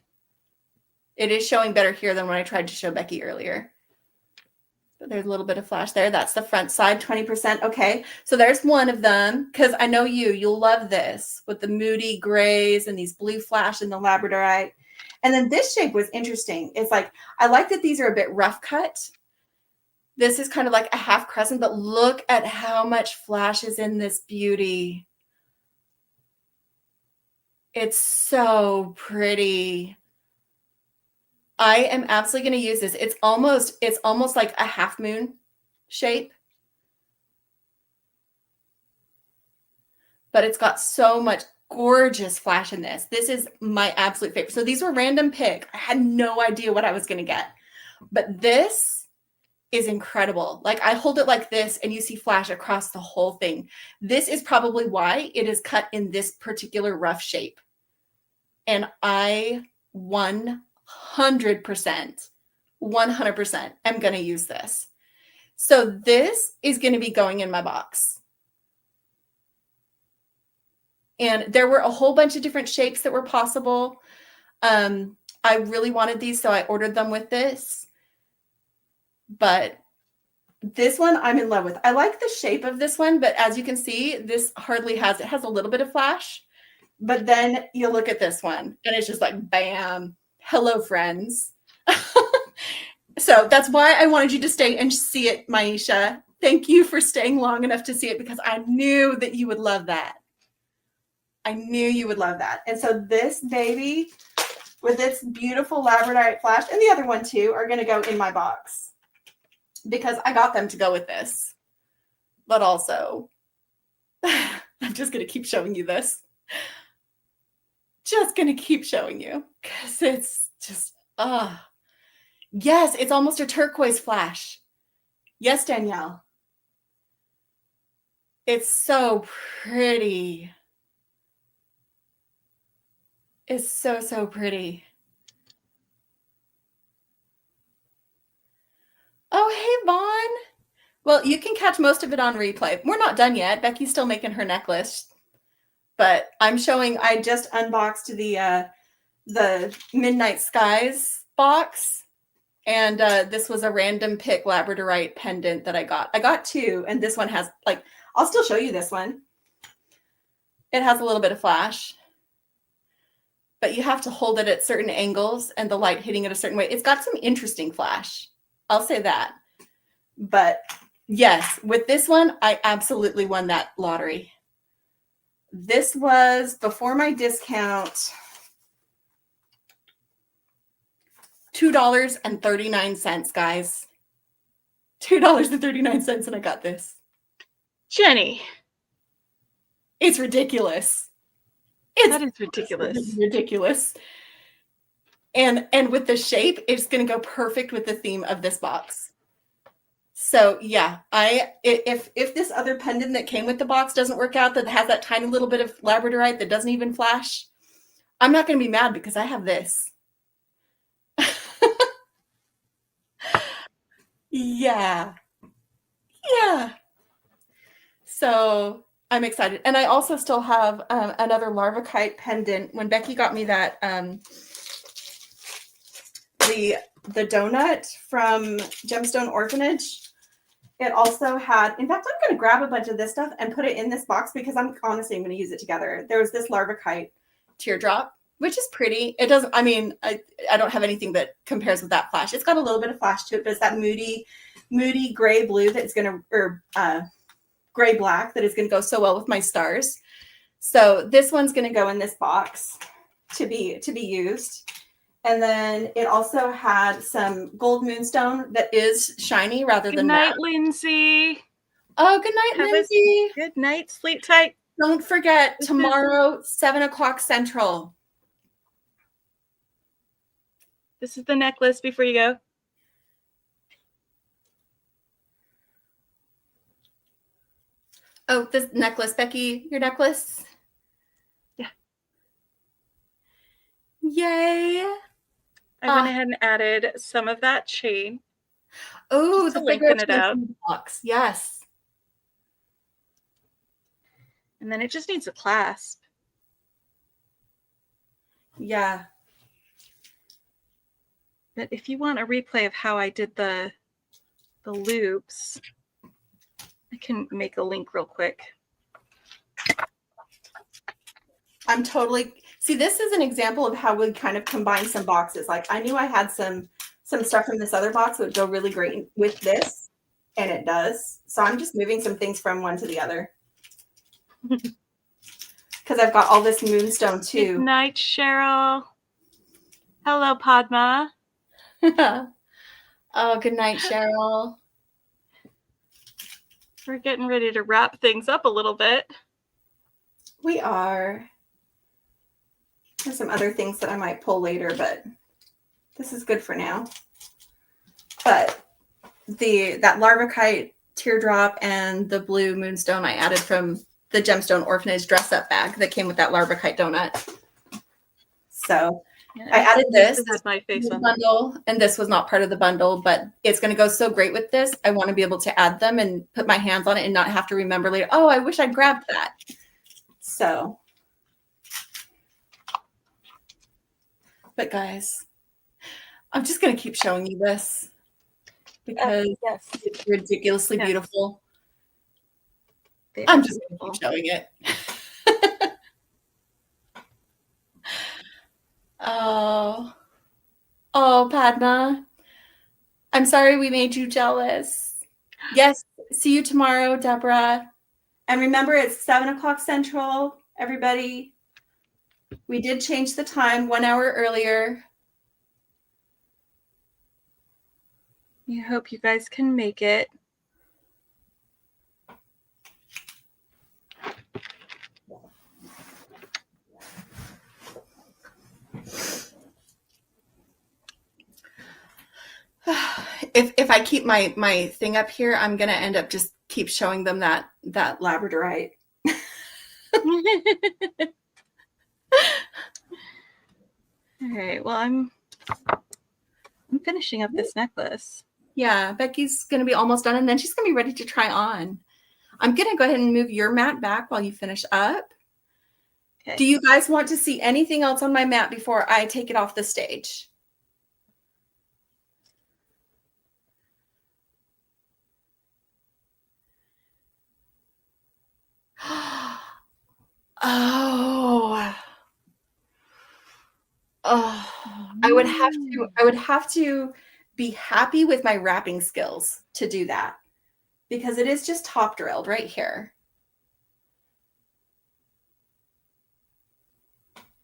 It is showing better here than when I tried to show Beki earlier. But there's a little bit of flash there. That's the front side, 20%. Okay, so there's one of them, because I know you'll love this with the moody grays and these blue flash and the labradorite. And then this shape was interesting. It's like, I like that these are a bit rough cut. This is kind of like a half crescent, but look at how much flash is in this beauty. It's so pretty. I am absolutely going to use this. It's almost like a half moon shape. But it's got so much gorgeous flash in this. This is my absolute favorite. So these were random pick. I had no idea what I was going to get. But this is incredible. Like, I hold it like this and you see flash across the whole thing. This is probably why it is cut in this particular rough shape. And I 100% am going to use this. So this is going to be going in my box. And there were a whole bunch of different shapes that were possible. I really wanted these, so I ordered them with this. But this one I'm in love with. I like the shape of this one, but as you can see, this hardly has, it has a little bit of flash. But then you look at this one and it's just like, bam, hello, friends. So that's why I wanted you to stay and see it, Maisha. Thank you for staying long enough to see it, because I knew that you would love that. I knew you would love that. And so this baby with its beautiful labradorite flash, and the other one too, are going to go in my box because I got them to go with this. But also, I'm just going to keep showing you this. Just going to keep showing you because it's just, yes, it's almost a turquoise flash. Yes, Danielle. It's so pretty. It's so, so pretty. Oh, hey, Vaughn. Well, you can catch most of it on replay. We're not done yet. Becky's still making her necklace. But I'm showing, I just unboxed the Midnight Skies box. And this was a random pick labradorite pendant that I got. I got two, and this one has, like, I'll still show you this one. It has a little bit of flash. But you have to hold it at certain angles and the light hitting it a certain way. It's got some interesting flash. I'll say that. But yes, with this one, I absolutely won that lottery. This was before my discount, $2.39, guys. $2.39, and I got this. Jenny. It's ridiculous. That is ridiculous. It's ridiculous. And with the shape, it's going to go perfect with the theme of this box. So yeah, if this other pendant that came with the box doesn't work out, that has that tiny little bit of labradorite that doesn't even flash, I'm not going to be mad because I have this. Yeah. So I'm excited. And I also still have another larvakite pendant. When Beki got me that, the donut from Gemstone Orphanage, it also had, in fact, I'm going to grab a bunch of this stuff and put it in this box because I'm going to use it together. There was this larvakite teardrop, which is pretty. It doesn't, I mean, I don't have anything that compares with that flash. It's got a little bit of flash to it, but it's that moody gray blue that's going to, or gray black that is going to go so well with my stars. So this one's going to go in this box to be used. And then it also had some gold moonstone that is shiny rather than matte. Good night, Lindsay. Oh, good night, Lindsay. Good night. Sleep tight. Don't forget, tomorrow, 7 o'clock Central. This is the necklace before you go. Oh, this necklace, Beki, your necklace? Yeah. Yay. I went ahead and added some of that chain. Oh, to the bigger lengthen it up. box. Yes. And then it just needs a clasp. Yeah. But if you want a replay of how I did the loops, I can make a link real quick. I'm totally, see, this is an example of how we kind of combine some boxes. Like I knew I had some stuff from this other box that would go really great with this, and it does. So I'm just moving some things from one to the other. Because I've got all this moonstone too. Good night, Cheryl. Hello, Padma. Oh, good night, Cheryl. We're getting ready to wrap things up a little bit. We are. There's some other things that I might pull later, but this is good for now. But that larvakite teardrop and the blue moonstone I added from the Gemstone Orphanage dress-up bag that came with that larvakite donut. So yeah, I added this my face on bundle, and this was not part of the bundle, but it's going to go so great with this. I want to be able to add them and put my hands on it and not have to remember later, oh, I wish I'd grabbed that. So, but guys, I'm just going to keep showing you this because it's ridiculously beautiful. I'm just going to keep showing it. Oh, Padma. I'm sorry we made you jealous. Yes, see you tomorrow, Deborah. And remember, it's 7:00 Central, everybody. We did change the time 1 hour earlier. I hope you guys can make it. If I keep my thing up here, I'm gonna end up just keep showing them that labradorite. All right. Well, I'm finishing up this necklace. Yeah, Becky's gonna be almost done, and then she's gonna be ready to try on. I'm gonna go ahead and move your mat back while you finish up. Okay. Do you guys want to see anything else on my mat before I take it off the stage? I would have to be happy with my wrapping skills to do that, because it is just top drilled right here.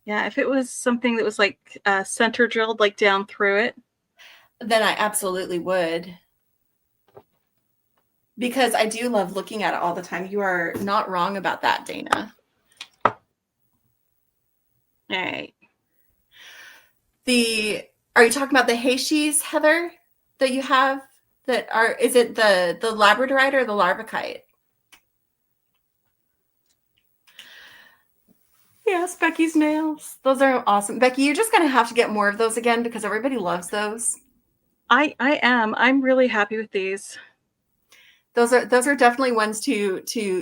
Yeah, if it was something that was like center drilled, like down through it, then I absolutely would. Because I do love looking at it all the time. You are not wrong about that, Dana. All right. Are you talking about the Heishis, Heather, that you have? Is it the labradorite or the larvakite? Yes, Becky's nails. Those are awesome. Becky, you're just gonna have to get more of those again because everybody loves those. I am. I'm really happy with these. Those are definitely ones to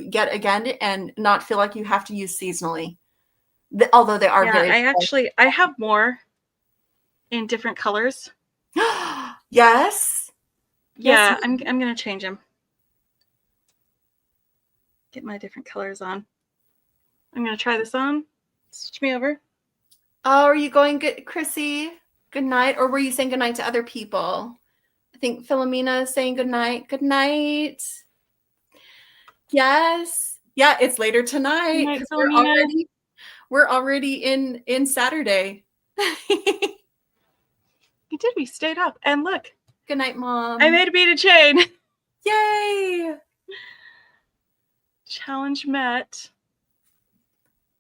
get again and not feel like you have to use seasonally. Although they are very. I have more in different colors. Yes. Yeah, I'm gonna change them. Get my different colors on. I'm gonna try this on. Switch me over. Oh, are you going good, Chrissy? Good night, or were you saying good night to other people? I think Philomena is saying good night. Good night. Yes. Yeah, it's later tonight. Good night, we're already in Saturday. You did. We stayed up, and look. Good night, Mom. I made a beaded chain. Yay! Challenge met.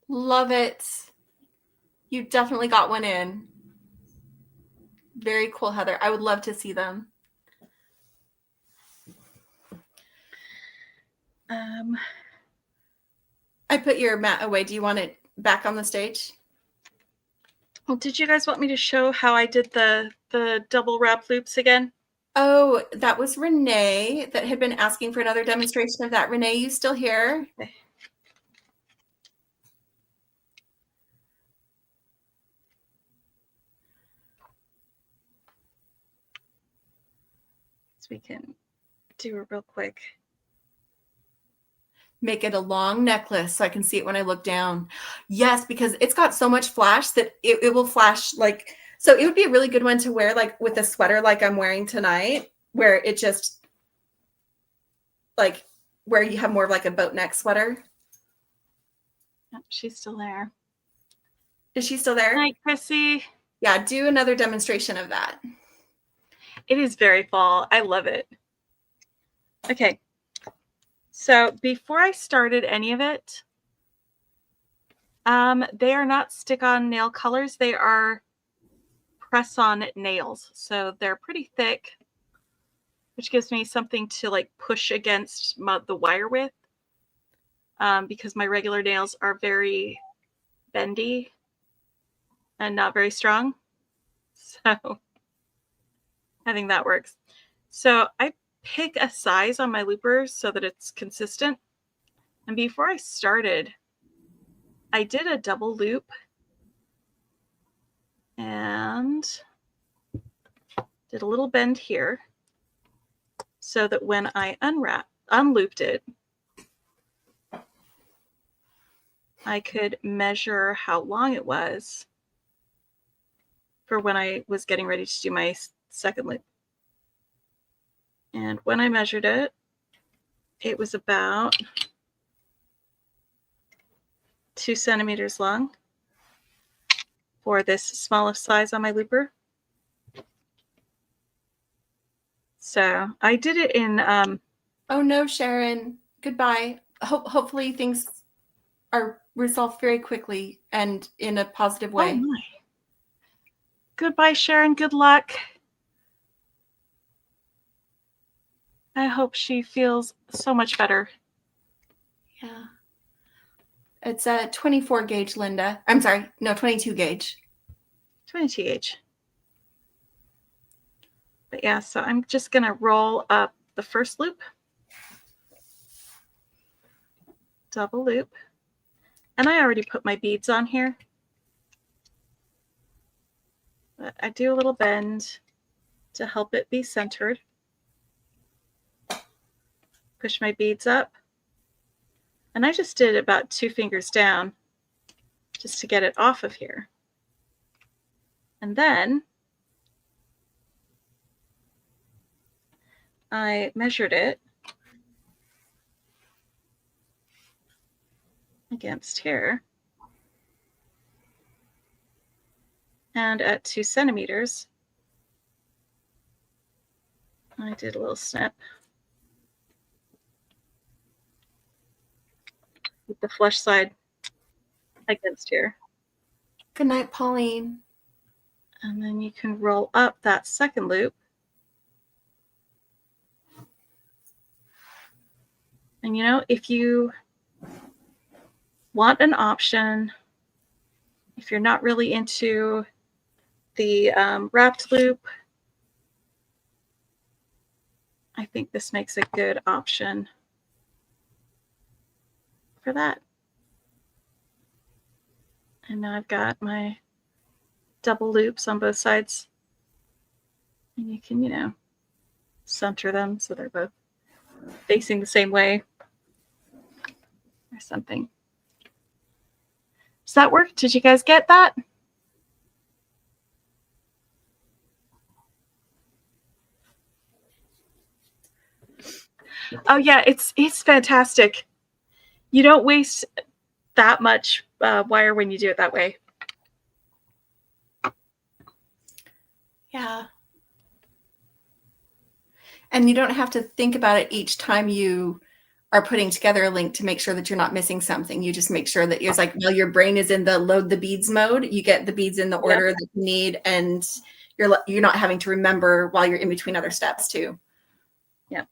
Love it. You definitely got one in. Very cool, Heather. I would love to see them. I put your mat away. Do you want it back on the stage? Well, did you guys want me to show how I did the the double wrap loops again? Oh, that was Renee that had been asking for another demonstration of that. Renee, you still here? Okay. So we can do it real quick. Make it a long necklace so I can see it when I look down. Yes, because it's got so much flash that it will flash like, so it would be a really good one to wear like with a sweater like I'm wearing tonight, where it just like where you have more of like a boat neck sweater. Yep, she's still there. Is she still there? Night, Chrissy. Yeah, do another demonstration of that. It is very fall. I love it. Okay. So before I started any of it, they are not stick-on nail colors. They are press-on nails. So they're pretty thick, which gives me something to like push against the wire with, because my regular nails are very bendy and not very strong. So I think that works. So I pick a size on my loopers so that it's consistent. And before I started, I did a double loop and did a little bend here so that when I unlooped it, I could measure how long it was for when I was getting ready to do my second loop. And when I measured it, it was about 2 centimeters long for this smallest size on my looper. So I did it in... oh no, Sharon. Goodbye. Hopefully things are resolved very quickly and in a positive way. Oh my. Goodbye, Sharon. Good luck. I hope she feels so much better. Yeah. It's a 24 gauge, Linda. I'm sorry. No, 22 gauge. 22 gauge. But yeah, so I'm just going to roll up the first loop. Double loop. And I already put my beads on here. But I do a little bend to help it be centered. Push my beads up. And I just did about 2 fingers down just to get it off of here. And then I measured it against here. And at 2 centimeters, I did a little snip with the flush side against here. Good night, Pauline. And then you can roll up that second loop. And you know, if you want an option, if you're not really into the wrapped loop, I think this makes a good option for that. And now I've got my double loops on both sides. And you can, you know, center them so they're both facing the same way or something. Does that work? Did you guys get that? Oh yeah, it's fantastic. You don't waste that much wire when you do it that way. Yeah. And you don't have to think about it each time you are putting together a link to make sure that you're not missing something. You just make sure that it's like, while your brain is in the load the beads mode, you get the beads in the order that you need, and you're not having to remember while you're in between other steps too. Yeah.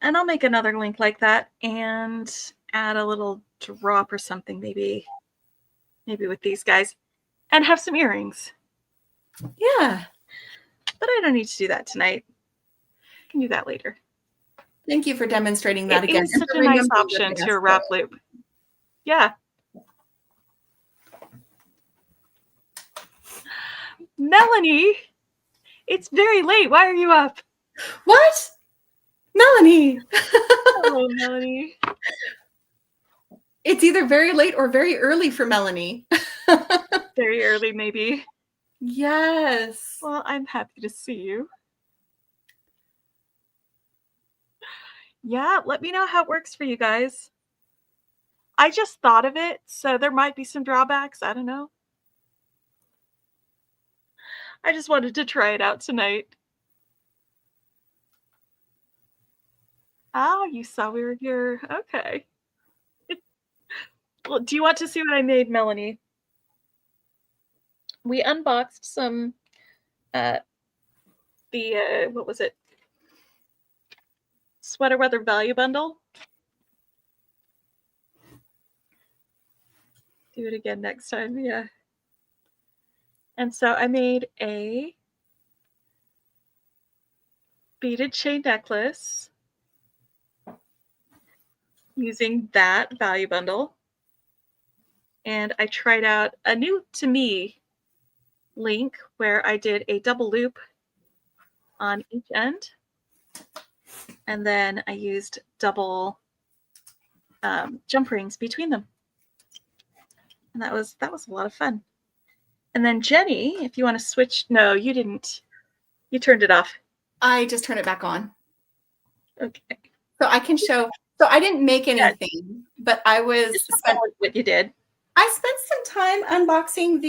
And I'll make another link like that and add a little drop or something, maybe with these guys, and have some earrings. Yeah. But I don't need to do that tonight. I can do that later. Thank you for demonstrating that again. It was such a nice option to a wrap loop. Yeah. Melanie, it's very late. Why are you up? What? Melanie. Hello, Melanie. It's either very late or very early for Melanie. Very early, maybe. Yes. Well, I'm happy to see you. Yeah, let me know how it works for you guys. I just thought of it, so there might be some drawbacks. I don't know. I just wanted to try it out tonight. Oh, you saw we were here. Okay. Well, do you want to see what I made, Melanie? We unboxed some, what was it? Sweater Weather Value Bundle. Do it again next time, yeah. And so I made a beaded chain necklace using that value bundle. And I tried out a new to me link where I did a double loop on each end. And then I used double jump rings between them. And that was a lot of fun. And then Jenny, if you want to switch, no, you didn't. You turned it off. I just turned it back on. Okay. So I can show. So I didn't make anything, but I was what you did. I spent some time unboxing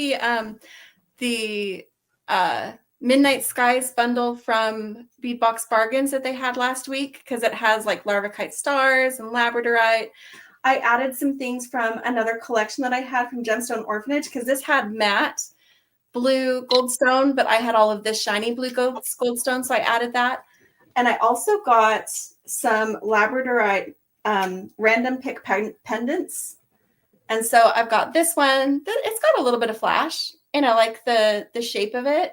the Midnight Skies bundle from Bead Box Bargains that they had last week, because it has like larvikite stars and labradorite. I added some things from another collection that I had from Gemstone Orphanage, because this had matte blue goldstone, but I had all of this shiny blue goldstone, so I added that. And I also got some labradorite random pick pendants. And so I've got this one. It's got a little bit of flash, and I like the shape of it.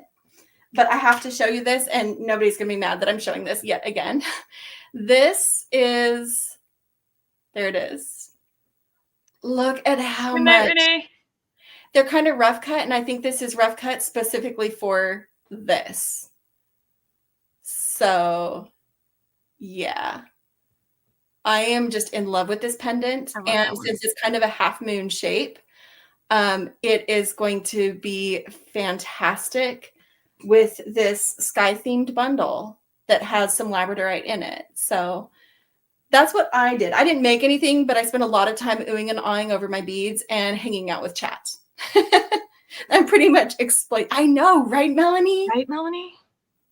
But I have to show you this, and nobody's going to be mad that I'm showing this yet again. This is, there it is. Look at how much. Renee. They're kind of rough cut, and I think this is rough cut specifically for this. So, yeah. I am just in love with this pendant. And since it's kind of a half moon shape, it is going to be fantastic with this sky themed bundle that has some labradorite in it. So that's what I did. I didn't make anything, but I spent a lot of time oohing and awing over my beads and hanging out with chat. I'm pretty much exploit. I know, right, Melanie? Right, Melanie?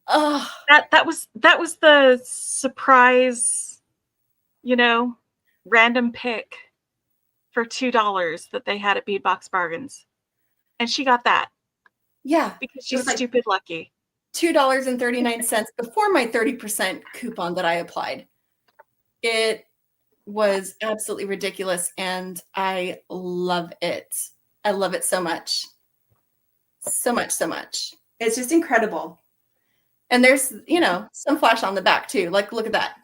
Oh, that was the surprise, random pick for $2 that they had at Bead Box Bargains. And she got that. Yeah. Because she's stupid lucky. $2.39 before my 30% coupon that I applied. It was absolutely ridiculous, and I love it. I love it so much. So much, so much. It's just incredible. And there's, some flash on the back too. Like, look at that.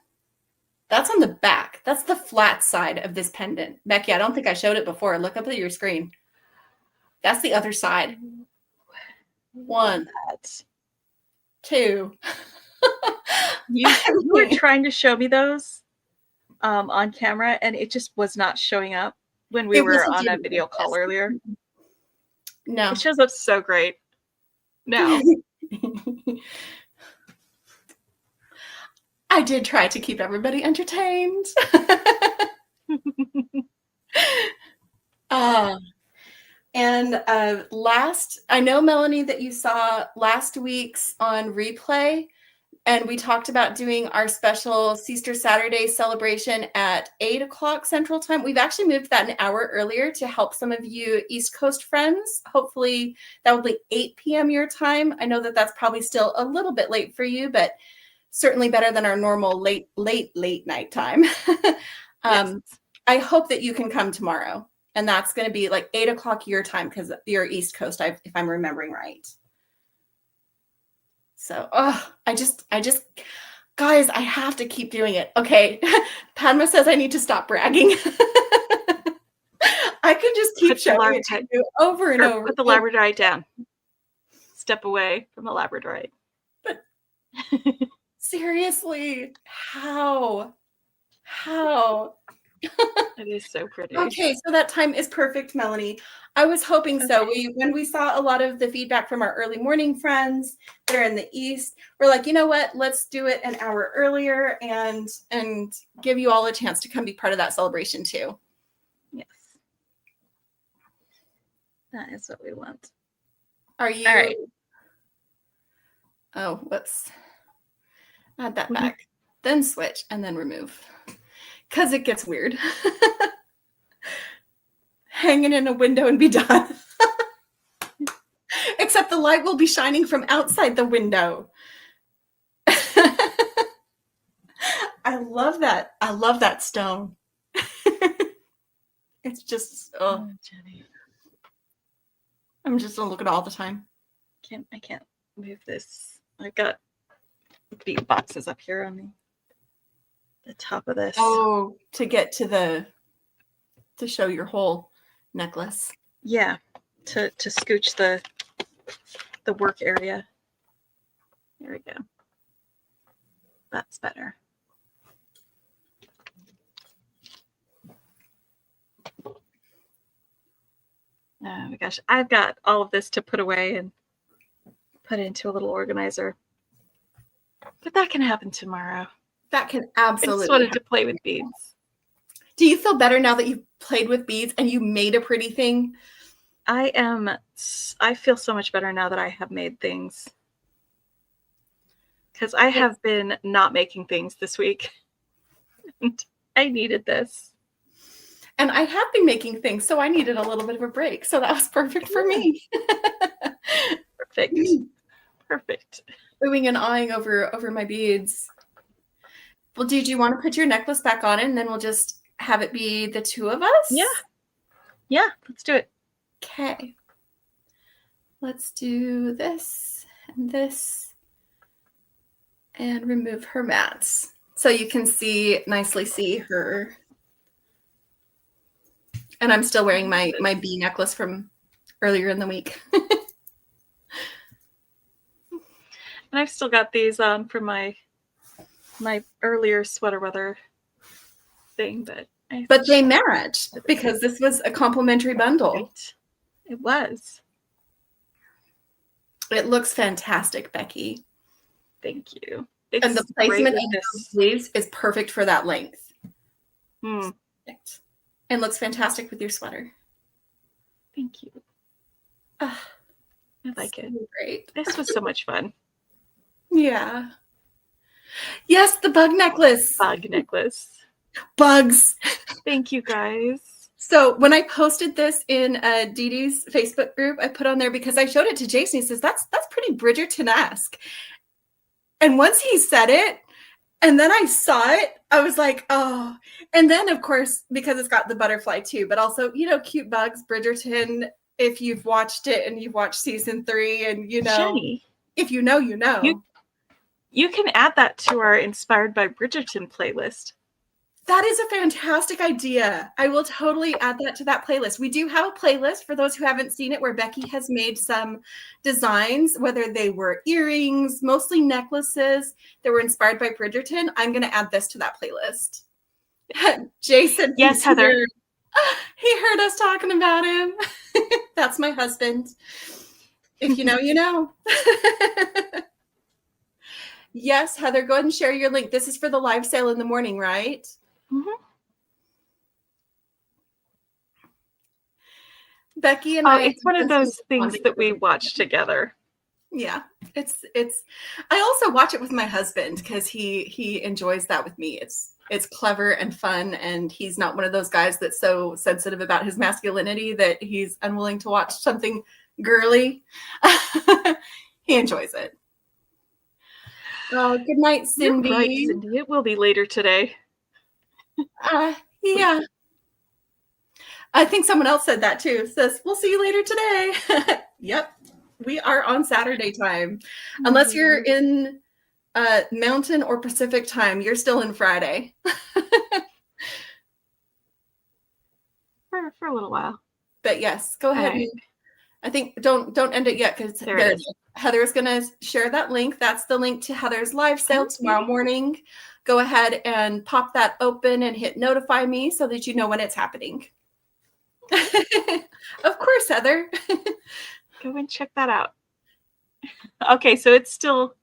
That's on the back. That's the flat side of this pendant. Becky, I don't think I showed it before. Look up at your screen. That's the other side. 1, 2. You were trying to show me those on camera, and it just was not showing up when we were on a video call earlier. No. It shows up so great. No. I did try to keep everybody entertained. I know, Melanie, that you saw last week's on replay, and we talked about doing our special Easter Saturday celebration at 8 o'clock Central Time. We've actually moved that an hour earlier to help some of you East Coast friends. Hopefully that will be 8 p.m. your time. I know that that's probably still a little bit late for you, but certainly better than our normal late night time. Yes. I hope that you can come tomorrow. And that's going to be like 8 o'clock your time, because you're East Coast, if I'm remembering right. So, I just, guys, I have to keep doing it. Okay. Padma says I need to stop bragging. I can just keep showing it to you over and over. Put the labradorite down. Step away from the labradorite. But seriously, how? It is so pretty. Okay, so that time is perfect, Melanie. I was hoping so. When we saw a lot of the feedback from our early morning friends that are in the East, we're like, you know what? Let's do it an hour earlier and give you all a chance to come be part of that celebration too. Yes. That is what we want. Are you? All right. Oh, whoops. Add that back. Then switch and then remove. Because it gets weird. Hanging in a window and be done. Except the light will be shining from outside the window. I love that. I love that stone. It's just, Jenny. I'm just gonna look at it all the time. I can't move this. I've got bead boxes up here on the top of this. Oh, to get to show your whole necklace. Yeah, to scooch the work area. There we go. That's better. Oh my gosh, I've got all of this to put away and put into a little organizer. But that can happen tomorrow. That can absolutely. I just wanted to play with beads. Do you feel better now that you've played with beads and you made a pretty thing? I feel so much better now that I have made things. Because I have been not making things this week. And I needed this. And I have been making things, so I needed a little bit of a break. So that was perfect for me. Perfect. Perfect. Oohing and awing over my beads. Well, do you want to put your necklace back on and then we'll just have it be the two of us? Yeah. Yeah, let's do it. Okay. Let's do this and remove her mats. So you can nicely see her. And I'm still wearing my bee necklace from earlier in the week. And I've still got these on from my earlier sweater weather thing, but they match because this was a complimentary bundle. Right. It was. It looks fantastic, Becky. Thank you. And the placement of the sleeves is perfect for that length. Perfect. And looks fantastic with your sweater. Thank you. I like it. Great. This was so much fun. Yeah. Yes, the bug necklace. Bug necklace. Bugs. Thank you, guys. So when I posted this in Dee Dee's Facebook group, I put on there because I showed it to Jason. He says, that's pretty Bridgerton-esque. And once he said it, and then I saw it, I was like, oh. And then, of course, because it's got the butterfly too, but also, cute bugs, Bridgerton, if you've watched it and you've watched season 3 and Jenny, if you know, you know. You can add that to our Inspired by Bridgerton playlist. That is a fantastic idea. I will totally add that to that playlist. We do have a playlist for those who haven't seen it where Becky has made some designs, whether they were earrings, mostly necklaces that were inspired by Bridgerton. I'm going to add this to that playlist. Jason. Yes, Heather. He heard us talking about him. That's my husband. If you know, you know. Yes, Heather, go ahead and share your link. This is for the live sale in the morning, right? Mm-hmm. Becky and I. It's one of those things that we watch together. Yeah, it's. I also watch it with my husband because he enjoys that with me. It's clever and fun, and he's not one of those guys that's so sensitive about his masculinity that he's unwilling to watch something girly. He enjoys it. Oh, good night, Cindy. You're right, Cindy. It will be later today. Yeah. I think someone else said that too. Says, we'll see you later today. Yep. We are on Saturday time. Unless you're in Mountain or Pacific time, you're still in Friday. for a little while. But yes, go ahead. Right. And I think don't end it yet because Heather's going to share that link. That's the link to Heather's live sale tomorrow morning. Go ahead and pop that open and hit notify me so that you know when it's happening. Of course, Heather. Go and check that out. Okay, so it's still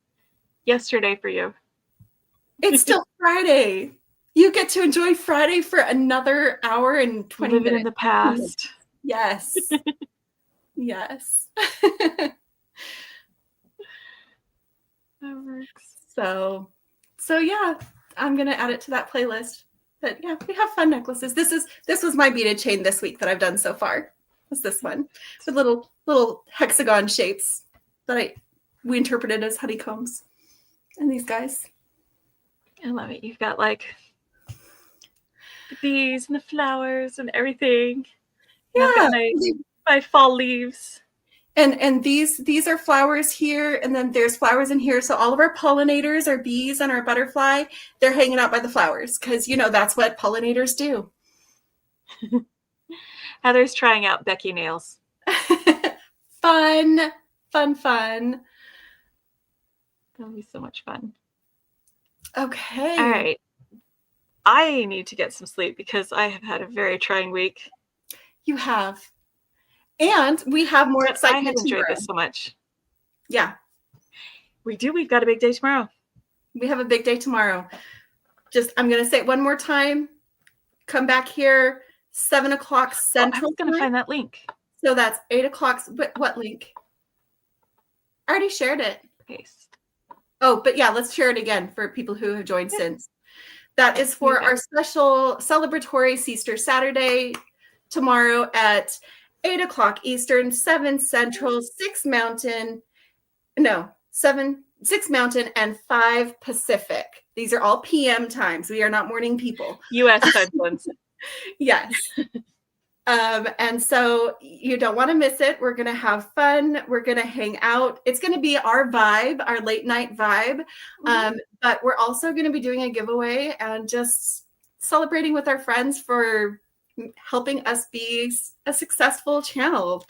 yesterday for you. It's still Friday. You get to enjoy Friday for another hour and 20 minutes. Living in the past. Yes. Yes. That works. So yeah, I'm gonna add it to that playlist. But yeah, we have fun necklaces. This was my beaded chain this week that I've done so far. Was this one with little hexagon shapes that we interpreted as honeycombs. And these guys. I love it. You've got like the bees and the flowers and everything. Yeah. My fall leaves. And these are flowers here, and then there's flowers in here. So all of our pollinators, our bees and our butterfly, they're hanging out by the flowers because that's what pollinators do. Heather's trying out Beki nails. Fun. That'll be so much fun. Okay. All right. I need to get some sleep because I have had a very trying week. You have. And we have more excitement. I have enjoyed this so much. Yeah. We do. We've got a big day tomorrow. We have a big day tomorrow. I'm going to say it one more time. Come back here, 7 o'clock Central. I was going to find that link. So that's 8 o'clock. What link? I already shared it. Paste. Oh, but yeah, let's share it again for people who have joined since. That is for our special celebratory Easter Saturday tomorrow at 8 o'clock Eastern, 7 Central, 6 Mountain, and 5 Pacific. These are all PM times. We are not morning people. U.S. time zones. Yes. And so you don't want to miss it. We're going to have fun. We're going to hang out. It's going to be our vibe, our late night vibe. But we're also going to be doing a giveaway and just celebrating with our friends for helping us be a successful channel.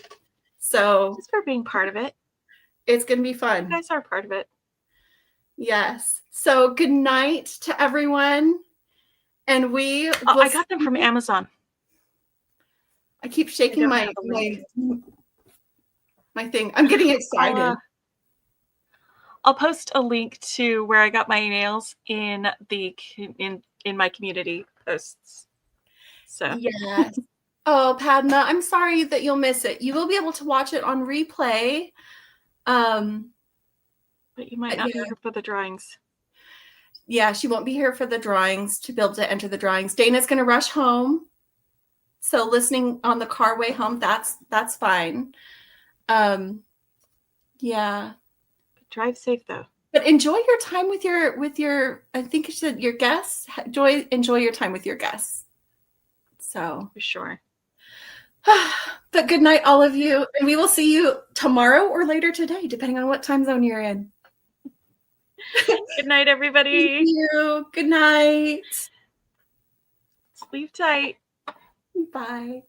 So just for being part of it. It's going to be fun. You guys are part of it. Yes. So good night to everyone. And I got them from Amazon. I keep shaking my thing. I'm getting excited. I'll post a link to where I got my nails in my community posts. So yes. Oh, Padma, I'm sorry that you'll miss it. You will be able to watch it on replay. But you might not be here for the drawings. Yeah, she won't be here for the drawings to be able to enter the drawings. Dana's going to rush home. So listening on the car way home, that's fine. Yeah. Drive safe though. But enjoy your time with your I think you said your guests. Enjoy your time with your guests. So for sure. But good night, all of you. And we will see you tomorrow or later today, depending on what time zone you're in. Good night, everybody. Thank you. Good night. Sleep tight. Bye.